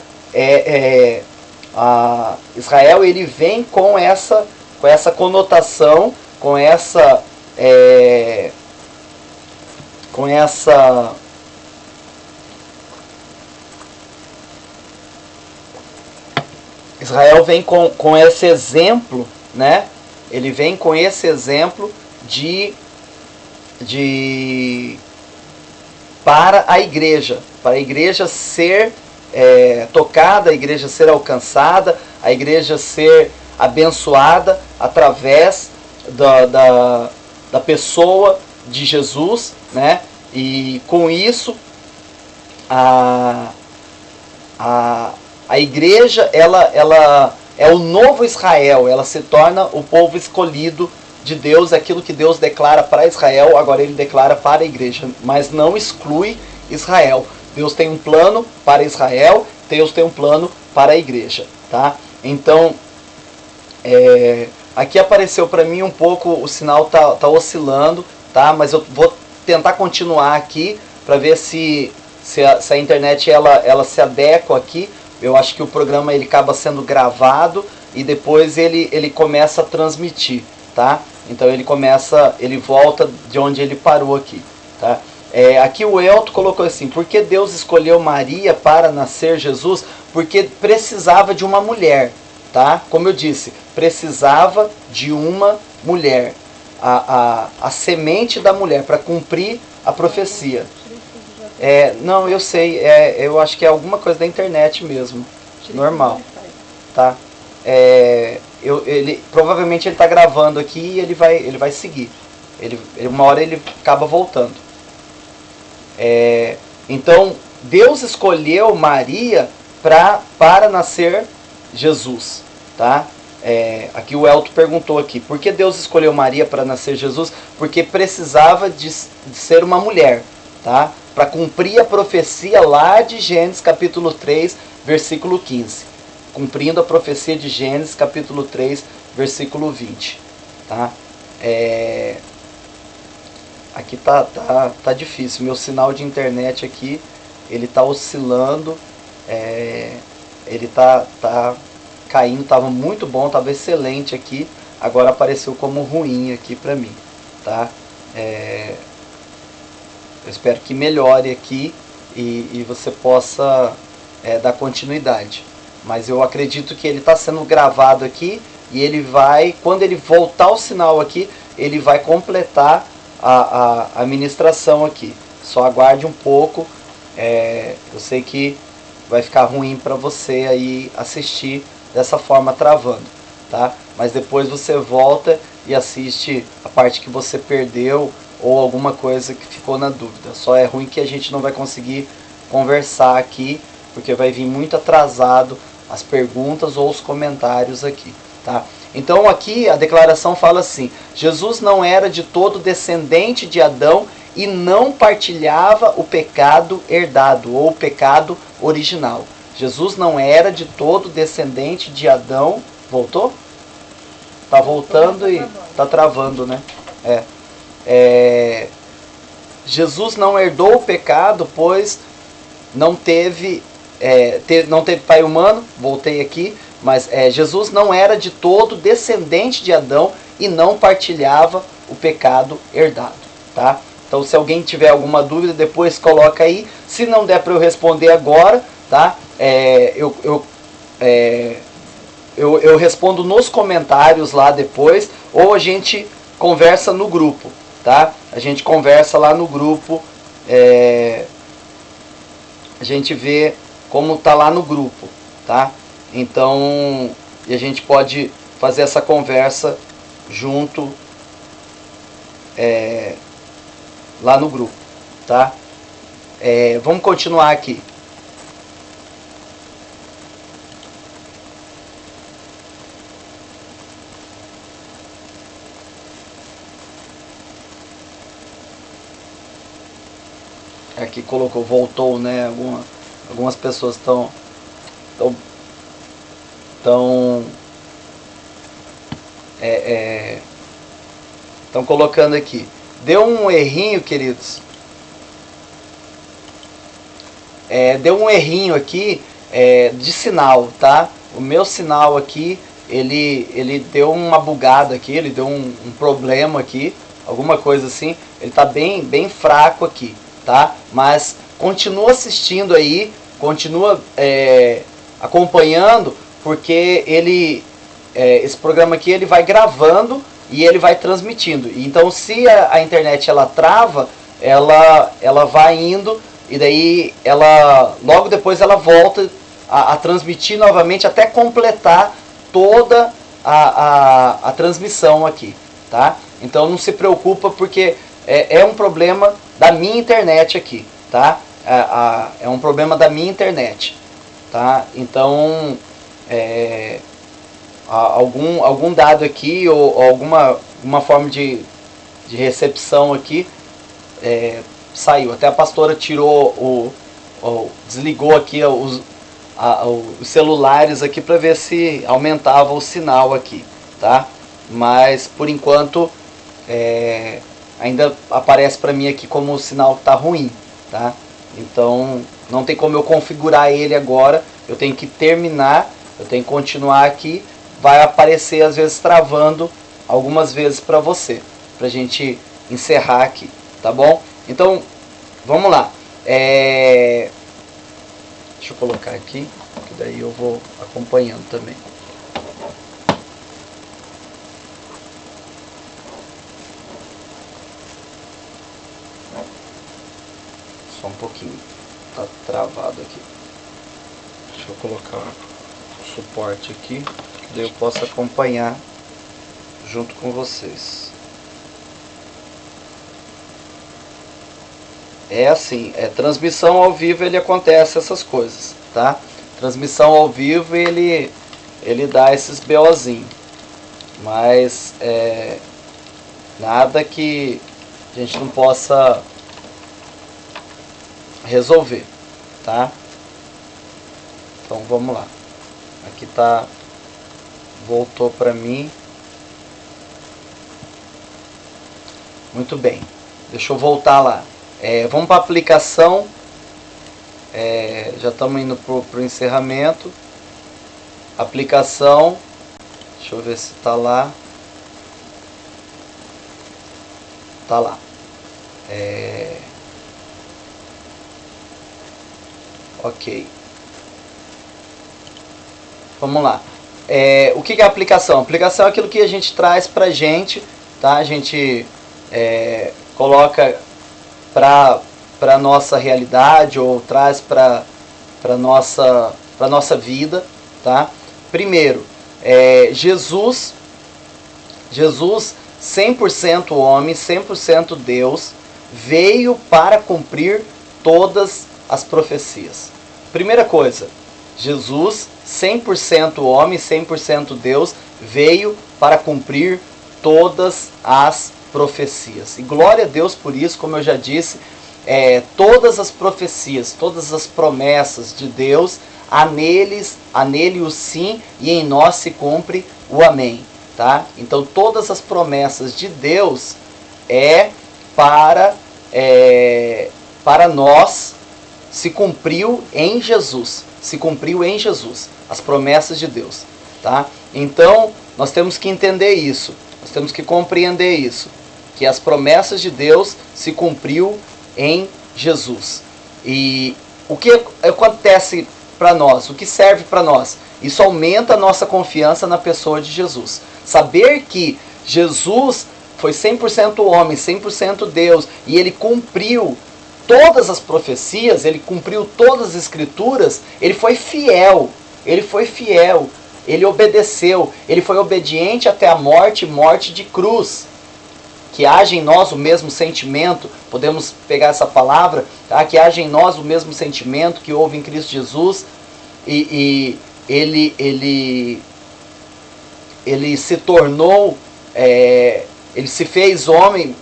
Israel, ele vem com essa conotação, com essa Israel vem com esse exemplo, né? Ele vem com esse exemplo para a igreja ser tocada, a igreja ser alcançada, a igreja ser abençoada através da pessoa de Jesus, né? E com isso a igreja ela é o novo Israel, ela se torna o povo escolhido de Deus, aquilo que Deus declara para Israel, agora ele declara para a igreja, mas não exclui Israel. Deus tem um plano para Israel, Deus tem um plano para a igreja, tá? tá? Então, aqui apareceu para mim um pouco, o sinal tá oscilando, tá? Mas eu vou tentar continuar aqui para ver se a internet ela se adequa aqui. Eu acho que o programa ele acaba sendo gravado e depois ele começa a transmitir, tá? Então ele volta de onde ele parou aqui, tá? Aqui o Elton colocou assim: por que Deus escolheu Maria para nascer Jesus? Porque precisava de uma mulher, tá? Como eu disse, precisava de uma mulher, a semente da mulher, para cumprir a profecia. Não, eu sei, eu acho que é alguma coisa da internet mesmo, normal, tá? Provavelmente ele está gravando aqui e ele vai seguir. Uma hora ele acaba voltando. Então, Deus escolheu Maria para nascer Jesus, tá? Aqui o Elton perguntou aqui: por que Deus escolheu Maria para nascer Jesus? Porque precisava de ser uma mulher, tá? Para cumprir a profecia lá de Gênesis capítulo 3, versículo 15. Cumprindo a profecia de Gênesis capítulo 3, versículo 20. Tá? Aqui tá difícil. Meu sinal de internet aqui, ele tá oscilando. Ele tá caindo. Tava muito bom, tava excelente aqui. Agora apareceu como ruim aqui pra mim. Tá? Eu espero que melhore aqui e você possa dar continuidade. Mas eu acredito que ele está sendo gravado aqui e ele vai, quando ele voltar o sinal aqui, ele vai completar a ministração aqui. Só aguarde um pouco. Eu sei que vai ficar ruim para você aí assistir dessa forma travando, tá? Mas depois você volta e assiste a parte que você perdeu ou alguma coisa que ficou na dúvida. Só é ruim que a gente não vai conseguir conversar aqui, porque vai vir muito atrasado as perguntas ou os comentários aqui, tá? Então aqui a declaração fala assim: Jesus não era de todo descendente de Adão e não partilhava o pecado herdado ou o pecado original. Jesus não era de todo descendente de Adão. Voltou? Tá voltando e tá travando, né? Jesus não herdou o pecado, pois não teve pai humano. Voltei aqui, mas Jesus não era de todo descendente de Adão e não partilhava o pecado herdado, tá? Então, se alguém tiver alguma dúvida, depois coloca aí. Se não der para eu responder agora, tá? Eu respondo nos comentários lá depois, ou a gente conversa no grupo, tá? A gente conversa lá no grupo, a gente vê como tá lá no grupo, tá? Então, e a gente pode fazer essa conversa junto lá no grupo, tá? Vamos continuar aqui. Aqui colocou, voltou, né? Algumas pessoas estão colocando aqui. Deu um errinho, queridos. Deu um errinho aqui de sinal, tá? O meu sinal aqui, ele deu uma bugada aqui, ele deu um problema aqui, alguma coisa assim. Ele tá bem fraco aqui, tá? Mas continua assistindo aí, continua acompanhando, porque esse programa aqui ele vai gravando e ele vai transmitindo. Então, se a internet ela trava, ela vai indo e daí logo depois ela volta a transmitir novamente até completar toda a transmissão aqui, tá? Então não se preocupa, porque é um problema da minha internet aqui, tá? É um problema da minha internet, tá? Então algum dado aqui ou alguma forma de recepção aqui saiu. Até a pastora tirou desligou aqui os celulares aqui para ver se aumentava o sinal aqui, tá? Mas por enquanto ainda aparece para mim aqui como o sinal está ruim, tá? Então não tem como eu configurar ele agora, eu tenho que terminar, eu tenho que continuar aqui, vai aparecer às vezes travando algumas vezes para você, pra gente encerrar aqui, tá bom? Então vamos lá. Deixa eu colocar aqui, que daí eu vou acompanhando também. Só um pouquinho, tá travado aqui. Deixa eu colocar o suporte aqui, que daí eu posso acompanhar junto com vocês. É assim, transmissão ao vivo ele acontece essas coisas, tá? Transmissão ao vivo ele dá esses BOzinhos, mas nada que a gente não possa resolver, tá? Então vamos lá. Aqui tá, voltou para mim. Muito bem. Deixa eu voltar lá. Vamos para a aplicação. Já estamos indo para o encerramento. Aplicação. Deixa eu ver se está lá. Está lá. Ok. Vamos lá. O que é a aplicação? A aplicação é aquilo que a gente traz para a gente, tá? A gente coloca para a nossa realidade ou traz para a nossa vida, tá? Primeiro, Jesus 100% homem, 100% Deus, veio para cumprir todas as profecias. Primeira coisa, Jesus 100% homem, 100% Deus, veio para cumprir todas as profecias. E glória a Deus por isso, como eu já disse, todas as profecias, todas as promessas de Deus, há nele o sim e em nós se cumpre o amém, tá? Então todas as promessas de Deus para nós, se cumpriu em Jesus, as promessas de Deus, tá? Então nós temos que entender isso, nós temos que compreender isso, que as promessas de Deus se cumpriu em Jesus. E o que acontece para nós? O que serve para nós? Isso aumenta a nossa confiança na pessoa de Jesus. Saber que Jesus foi 100% homem, 100% Deus, e ele cumpriu todas as profecias, ele cumpriu todas as escrituras, ele foi fiel, ele obedeceu, ele foi obediente até a morte de cruz. Que haja em nós o mesmo sentimento, podemos pegar essa palavra, tá? Que haja em nós o mesmo sentimento que houve em Cristo Jesus, e ele se tornou, ele se fez homem,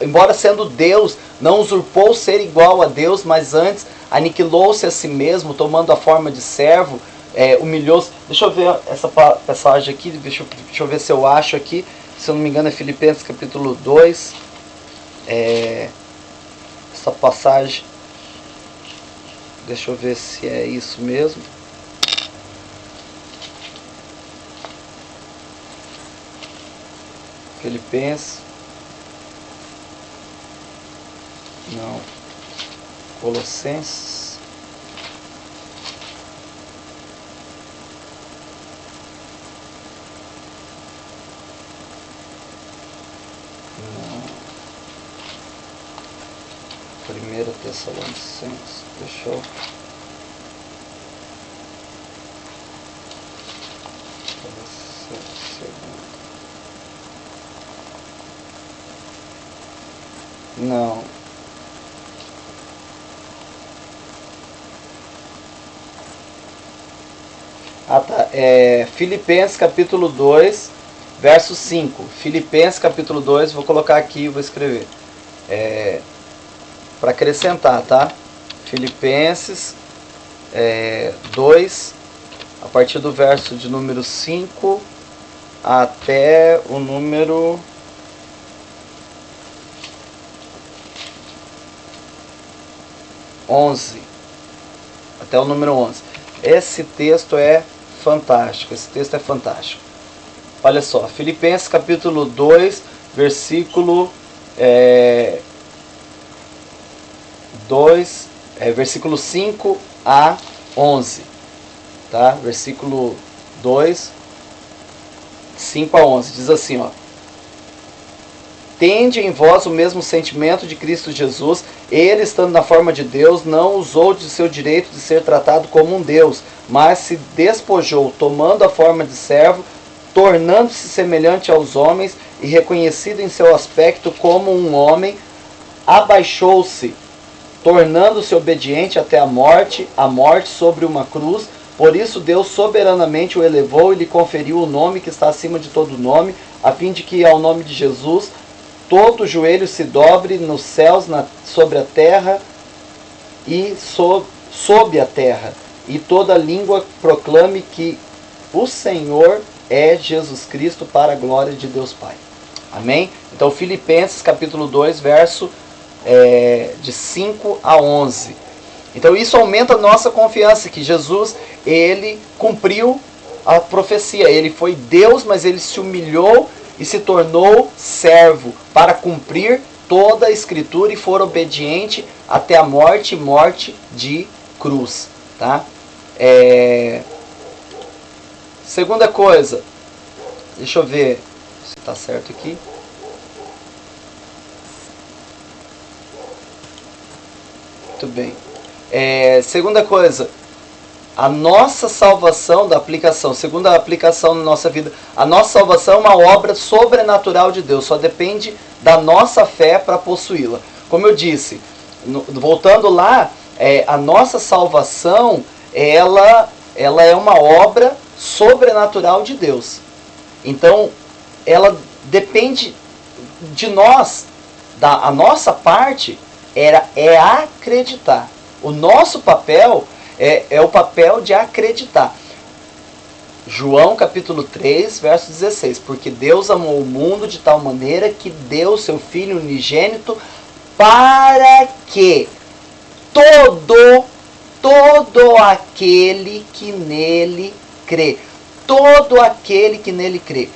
embora sendo Deus, não usurpou ser igual a Deus, mas antes aniquilou-se a si mesmo, tomando a forma de servo, humilhou-se. Deixa eu ver essa passagem aqui, deixa eu ver se eu acho aqui. Se eu não me engano é Filipenses capítulo 2, essa passagem, deixa eu ver se é isso mesmo. Filipenses, não, Colossenses, Primeira Tessalonicenses, deixa eu... Não. Ah, tá. Filipenses capítulo 2, verso 5. Filipenses capítulo 2, vou colocar aqui, vou escrever. Para acrescentar, tá? Filipenses 2, a partir do verso de número 5 até o número 11. Até o número 11. Esse texto é fantástico. Esse texto é fantástico. Olha só, Filipenses capítulo 2, versículo versículo 5 a 11. Tá? Versículo 2, 5 a 11. Diz assim, ó: Tende em vós o mesmo sentimento de Cristo Jesus. Ele, estando na forma de Deus, não usou de seu direito de ser tratado como um Deus, mas se despojou, tomando a forma de servo, tornando-se semelhante aos homens, e reconhecido em seu aspecto como um homem, abaixou-se, tornando-se obediente até a morte sobre uma cruz. Por isso Deus soberanamente o elevou e lhe conferiu o nome que está acima de todo nome, a fim de que ao nome de Jesus todo joelho se dobre nos céus, sobre a terra e sob a terra, e toda língua proclame que o Senhor é Jesus Cristo, para a glória de Deus Pai. Amém? Então Filipenses capítulo 2, verso de 5 a 11. Então isso aumenta a nossa confiança que Jesus, ele cumpriu a profecia. Ele foi Deus, mas ele se humilhou e se tornou servo para cumprir toda a escritura e for obediente até a morte de cruz. Tá? Segunda coisa, deixa eu ver se está certo aqui. Muito bem. Segunda coisa, a nossa salvação, segunda aplicação na nossa vida, a nossa salvação é uma obra sobrenatural de Deus, só depende da nossa fé para possuí-la. Como eu disse, voltando lá, a nossa salvação, ela é uma obra sobrenatural de Deus. Então, ela depende de nós, a nossa parte é acreditar. O nosso papel é o papel de acreditar. João capítulo 3, verso 16. Porque Deus amou o mundo de tal maneira que deu seu Filho unigênito para que todo aquele que nele crê. Todo aquele que nele crê.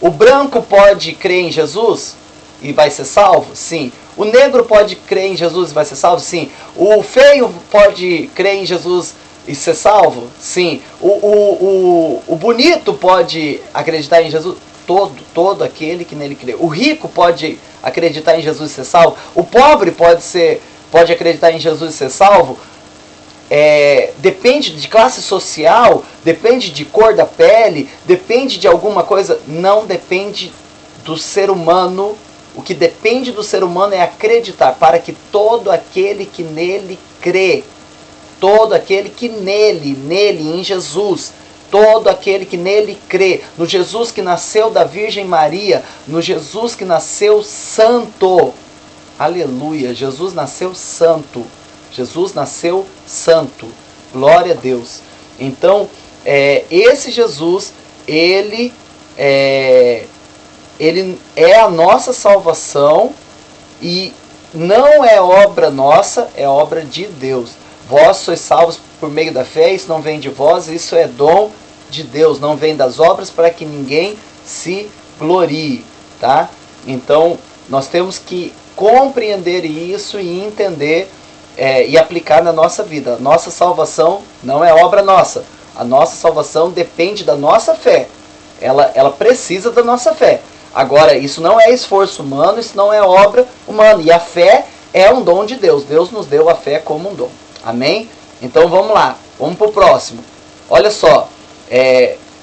O branco pode crer em Jesus e vai ser salvo? Sim. O negro pode crer em Jesus e vai ser salvo? Sim. O feio pode crer em Jesus e ser salvo? Sim. O bonito pode acreditar em Jesus? Todo aquele que nele crê. O rico pode acreditar em Jesus e ser salvo? O pobre pode acreditar em Jesus e ser salvo? Depende de classe social, depende de cor da pele, depende de alguma coisa. Não depende do ser humano. O que depende do ser humano é acreditar, para que todo aquele que nele crê, todo aquele que nele, em Jesus, todo aquele que nele crê, no Jesus que nasceu da Virgem Maria, no Jesus que nasceu santo, aleluia, Jesus nasceu santo, Jesus nasceu santo, glória a Deus. Então, esse Jesus, ele é a nossa salvação e não é obra nossa, é obra de Deus. Vós sois salvos por meio da fé, isso não vem de vós, isso é dom de Deus, não vem das obras para que ninguém se glorie, tá? Então, nós temos que compreender isso e entender e aplicar na nossa vida. A nossa salvação não é obra nossa, a nossa salvação depende da nossa fé, ela precisa da nossa fé. Agora, isso não é esforço humano, isso não é obra humana. E a fé é um dom de Deus. Deus nos deu a fé como um dom. Amém? Então vamos lá. Vamos para o próximo. Olha só.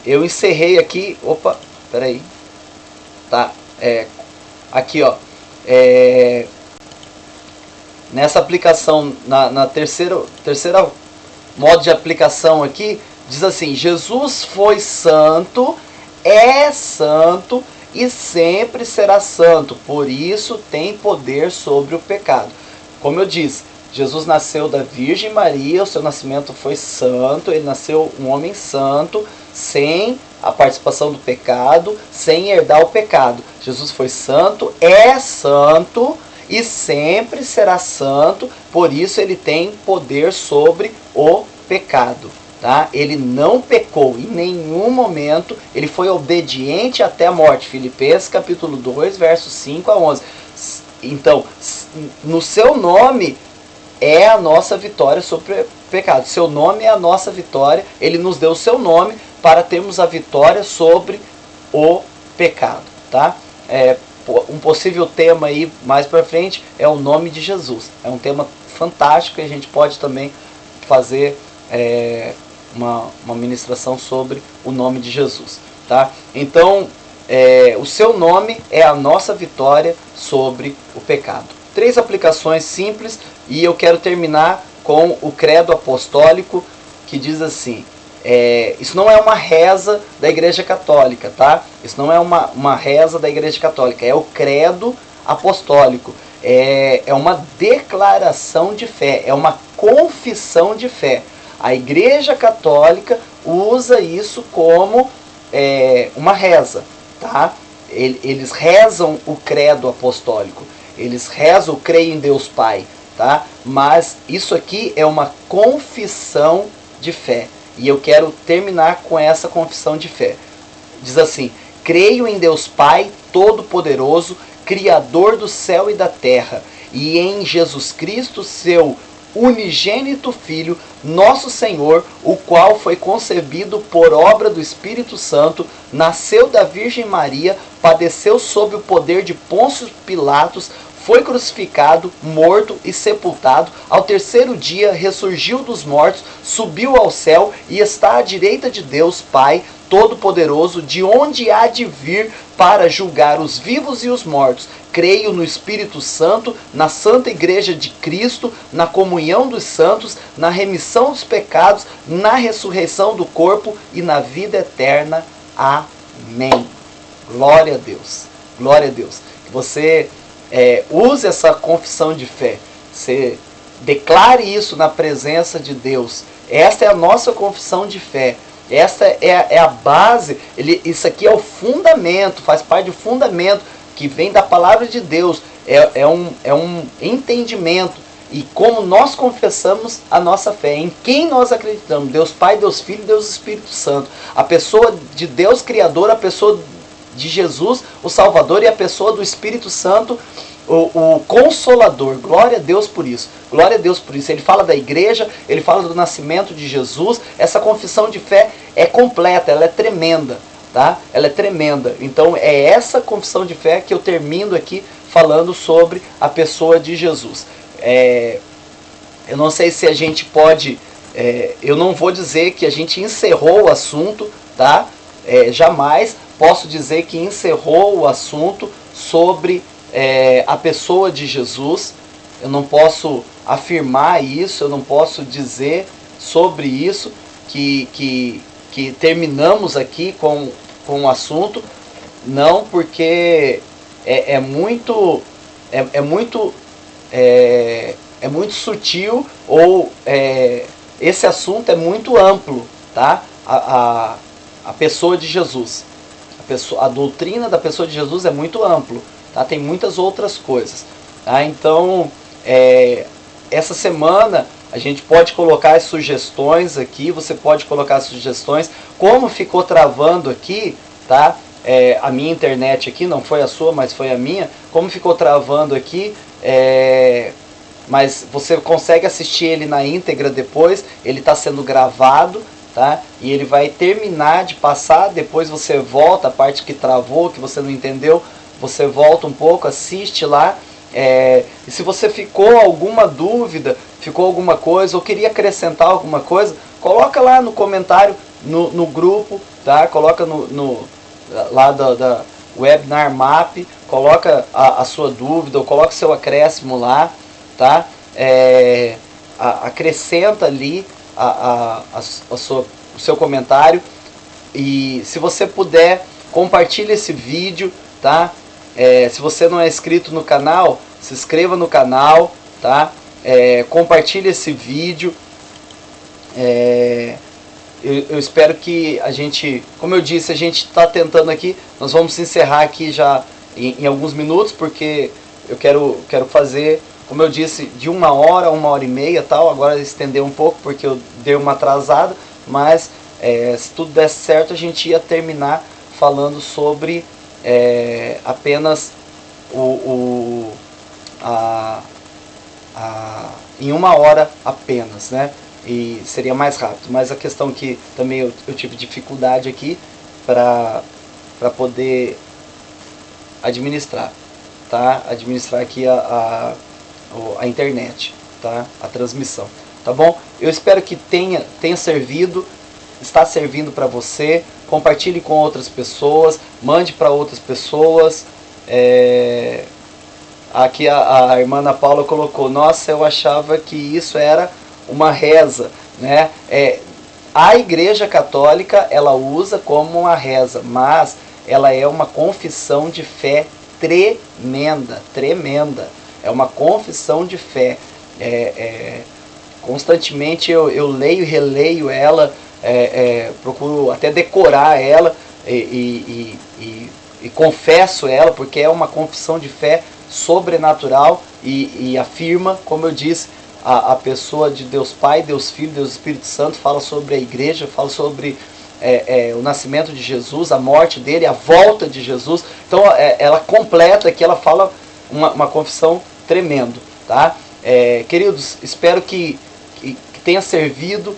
Eu encerrei aqui. Opa, peraí. Tá. Aqui, ó. Nessa aplicação, na terceira modo de aplicação aqui, diz assim: Jesus foi santo, é santo e sempre será santo, por isso tem poder sobre o pecado. Como eu disse, Jesus nasceu da Virgem Maria, o seu nascimento foi santo, ele nasceu um homem santo, sem a participação do pecado, sem herdar o pecado. Jesus foi santo, é santo e sempre será santo, por isso ele tem poder sobre o pecado. Tá? Ele não pecou em nenhum momento, ele foi obediente até a morte. Filipenses capítulo 2, versos 5 a 11. Então, no seu nome é a nossa vitória sobre o pecado. Seu nome é a nossa vitória, ele nos deu o seu nome para termos a vitória sobre o pecado. Tá? Um possível tema aí mais para frente é o nome de Jesus. É um tema fantástico e a gente pode também fazer uma ministração sobre o nome de Jesus. Tá? Então, o seu nome é a nossa vitória sobre o pecado. 3 aplicações simples e eu quero terminar com o credo apostólico que diz assim. Isso não é uma reza da Igreja Católica, tá? Isso não é uma reza da Igreja Católica, é o credo apostólico. É uma declaração de fé, é uma confissão de fé. A Igreja Católica usa isso como uma reza, tá? Eles rezam o credo apostólico, eles rezam o creio em Deus Pai, tá? Mas isso aqui é uma confissão de fé. E eu quero terminar com essa confissão de fé. Diz assim: creio em Deus Pai Todo-Poderoso, Criador do céu e da terra, e em Jesus Cristo, seu unigênito Filho, nosso Senhor, o qual foi concebido por obra do Espírito Santo, nasceu da Virgem Maria, padeceu sob o poder de Pôncio Pilatos, foi crucificado, morto e sepultado. Ao terceiro dia ressurgiu dos mortos, subiu ao céu e está à direita de Deus Pai Todo-Poderoso, de onde há de vir para julgar os vivos e os mortos. Creio no Espírito Santo, na Santa Igreja de Cristo, na comunhão dos santos, na remissão dos pecados, na ressurreição do corpo e na vida eterna. Amém. Glória a Deus. Glória a Deus. Que você use essa confissão de fé. Você declare isso na presença de Deus. Esta é a nossa confissão de fé. Essa é a base. Isso aqui é o fundamento, faz parte do fundamento que vem da palavra de Deus. É um entendimento. E como nós confessamos a nossa fé, em quem nós acreditamos: Deus Pai, Deus Filho, Deus Espírito Santo. A pessoa de Deus Criador, a pessoa de Jesus, o Salvador, e a pessoa do Espírito Santo, o Consolador. Glória a Deus por isso. Glória a Deus por isso. Ele fala da igreja, ele fala do nascimento de Jesus. Essa confissão de fé é completa, ela é tremenda. Tá? Ela é tremenda. Então é essa confissão de fé que eu termino aqui falando sobre a pessoa de Jesus. Eu não sei se a gente pode... eu não vou dizer que a gente encerrou o assunto, tá? Jamais posso dizer que encerrou o assunto sobre a pessoa de Jesus. Eu não posso afirmar isso, eu não posso dizer sobre isso que terminamos aqui com o assunto. Não, porque é muito sutil, ou esse assunto é muito amplo, tá? A pessoa de Jesus, a doutrina da pessoa de Jesus é muito amplo, tá? Tem muitas outras coisas, tá? Então essa semana a gente pode colocar as sugestões aqui, você pode colocar as sugestões. Como ficou travando aqui, tá? A minha internet aqui, não foi a sua, mas foi a minha. Como ficou travando aqui, mas você consegue assistir ele na íntegra depois. Ele está sendo gravado, tá? E ele vai terminar de passar. Depois você volta a parte que travou, que você não entendeu, você volta um pouco, assiste lá. E se você ficou alguma dúvida, ficou alguma coisa, ou queria acrescentar alguma coisa, coloca lá no comentário, no grupo, tá? Coloca lá da Webinar Map, coloca a sua dúvida, ou coloca seu acréscimo lá, tá? Acrescenta ali o seu comentário. E se você puder, compartilhe esse vídeo, tá? Se você não é inscrito no canal, se inscreva no canal, tá? Compartilhe esse vídeo. Eu espero que a gente, como eu disse, a gente está tentando aqui, nós vamos encerrar aqui já em alguns minutos, porque eu quero fazer, como eu disse, de 1 hora e meia, tal. Agora estender um pouco, porque eu dei uma atrasada, mas se tudo desse certo, a gente ia terminar falando sobre apenas em 1 hora apenas, né? E seria mais rápido, mas a questão que também eu tive dificuldade aqui para poder administrar, tá? Administrar aqui a internet, tá? A transmissão, tá bom? Eu espero que tenha servido, está servindo para você. Compartilhe com outras pessoas, mande para outras pessoas. Aqui a irmã Ana Paula colocou: nossa, eu achava que isso era uma reza, né? A Igreja Católica, ela usa como uma reza, mas ela é uma confissão de fé tremenda, tremenda. É uma confissão de fé. Constantemente eu leio e releio ela, procuro até decorar ela e confesso ela, porque é uma confissão de fé sobrenatural e afirma, como eu disse, a pessoa de Deus Pai, Deus Filho, Deus Espírito Santo. Fala sobre a igreja, fala sobre o nascimento de Jesus, a morte dele, a volta de Jesus. Então ela completa aqui, ela fala uma confissão tremendo, tá? Queridos, espero que tenha servido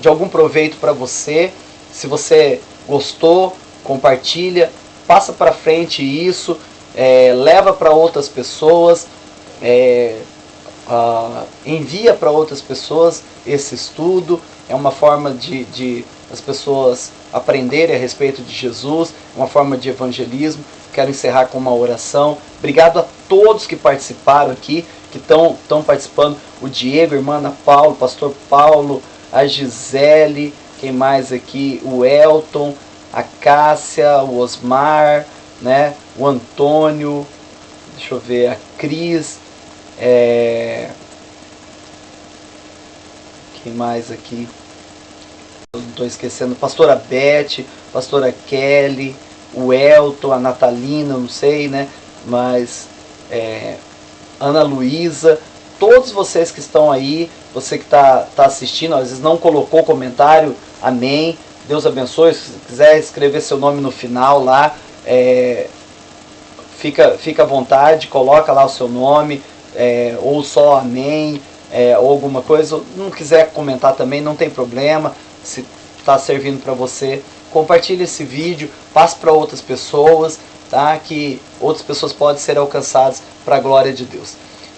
de algum proveito para você. Se você gostou, compartilha, passa para frente isso, leva para outras pessoas, envia para outras pessoas esse estudo. É uma forma de as pessoas aprenderem a respeito de Jesus, uma forma de evangelismo. Quero encerrar com uma oração. Obrigado a todos que participaram aqui, que estão participando. O Diego, a irmã Ana Paula, o pastor Paulo, a Gisele, quem mais aqui? O Elton, a Cássia, o Osmar, né? O Antônio, deixa eu ver, a Cris, quem mais aqui? Eu não estou esquecendo. Pastora Beth, pastora Kelly, o Elton, a Natalina, não sei, né? Mas Ana Luísa, todos vocês que estão aí, você que está assistindo, às vezes não colocou comentário, amém. Deus abençoe. Se quiser escrever seu nome no final lá, fica à vontade, coloca lá o seu nome, ou só amém, ou alguma coisa. Não quiser comentar também, não tem problema. Se está servindo para você, compartilhe esse vídeo, passe para outras pessoas, tá? Que outras pessoas podem ser alcançadas para a glória de Deus.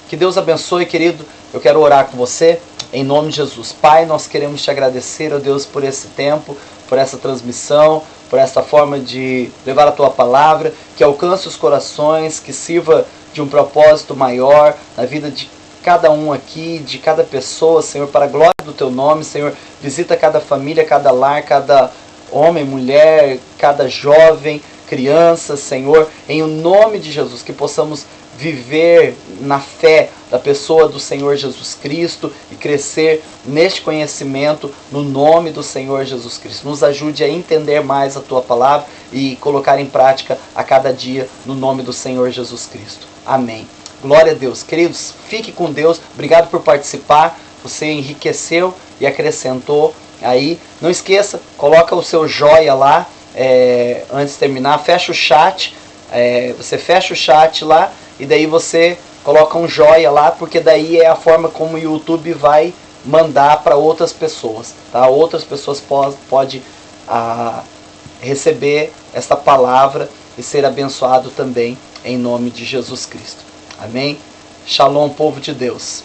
Que Deus abençoe, querido. Eu quero orar com você em nome de Jesus. Pai, nós queremos te agradecer, ó Deus, por esse tempo, por essa transmissão, por essa forma de levar a tua palavra, que alcance os corações, que sirva de um propósito maior na vida de cada um aqui, de cada pessoa, Senhor, para a glória do teu nome. Senhor, visita cada família, cada lar, cada homem, mulher, cada jovem, criança, Senhor, em o nome de Jesus, que possamos viver na fé da pessoa do Senhor Jesus Cristo e crescer neste conhecimento no nome do Senhor Jesus Cristo. Nos ajude a entender mais a tua palavra e colocar em prática a cada dia no nome do Senhor Jesus Cristo. Amém. Glória a Deus. Queridos, fique com Deus. Obrigado por participar. Você enriqueceu e acrescentou aí. Não esqueça, coloca o seu joia lá antes de terminar. Fecha o chat. Você fecha o chat lá e daí você coloca um joia lá, porque daí é a forma como o YouTube vai mandar para outras pessoas, tá? Outras pessoas podem receber esta palavra e ser abençoado também em nome de Jesus Cristo. Amém? Shalom, povo de Deus.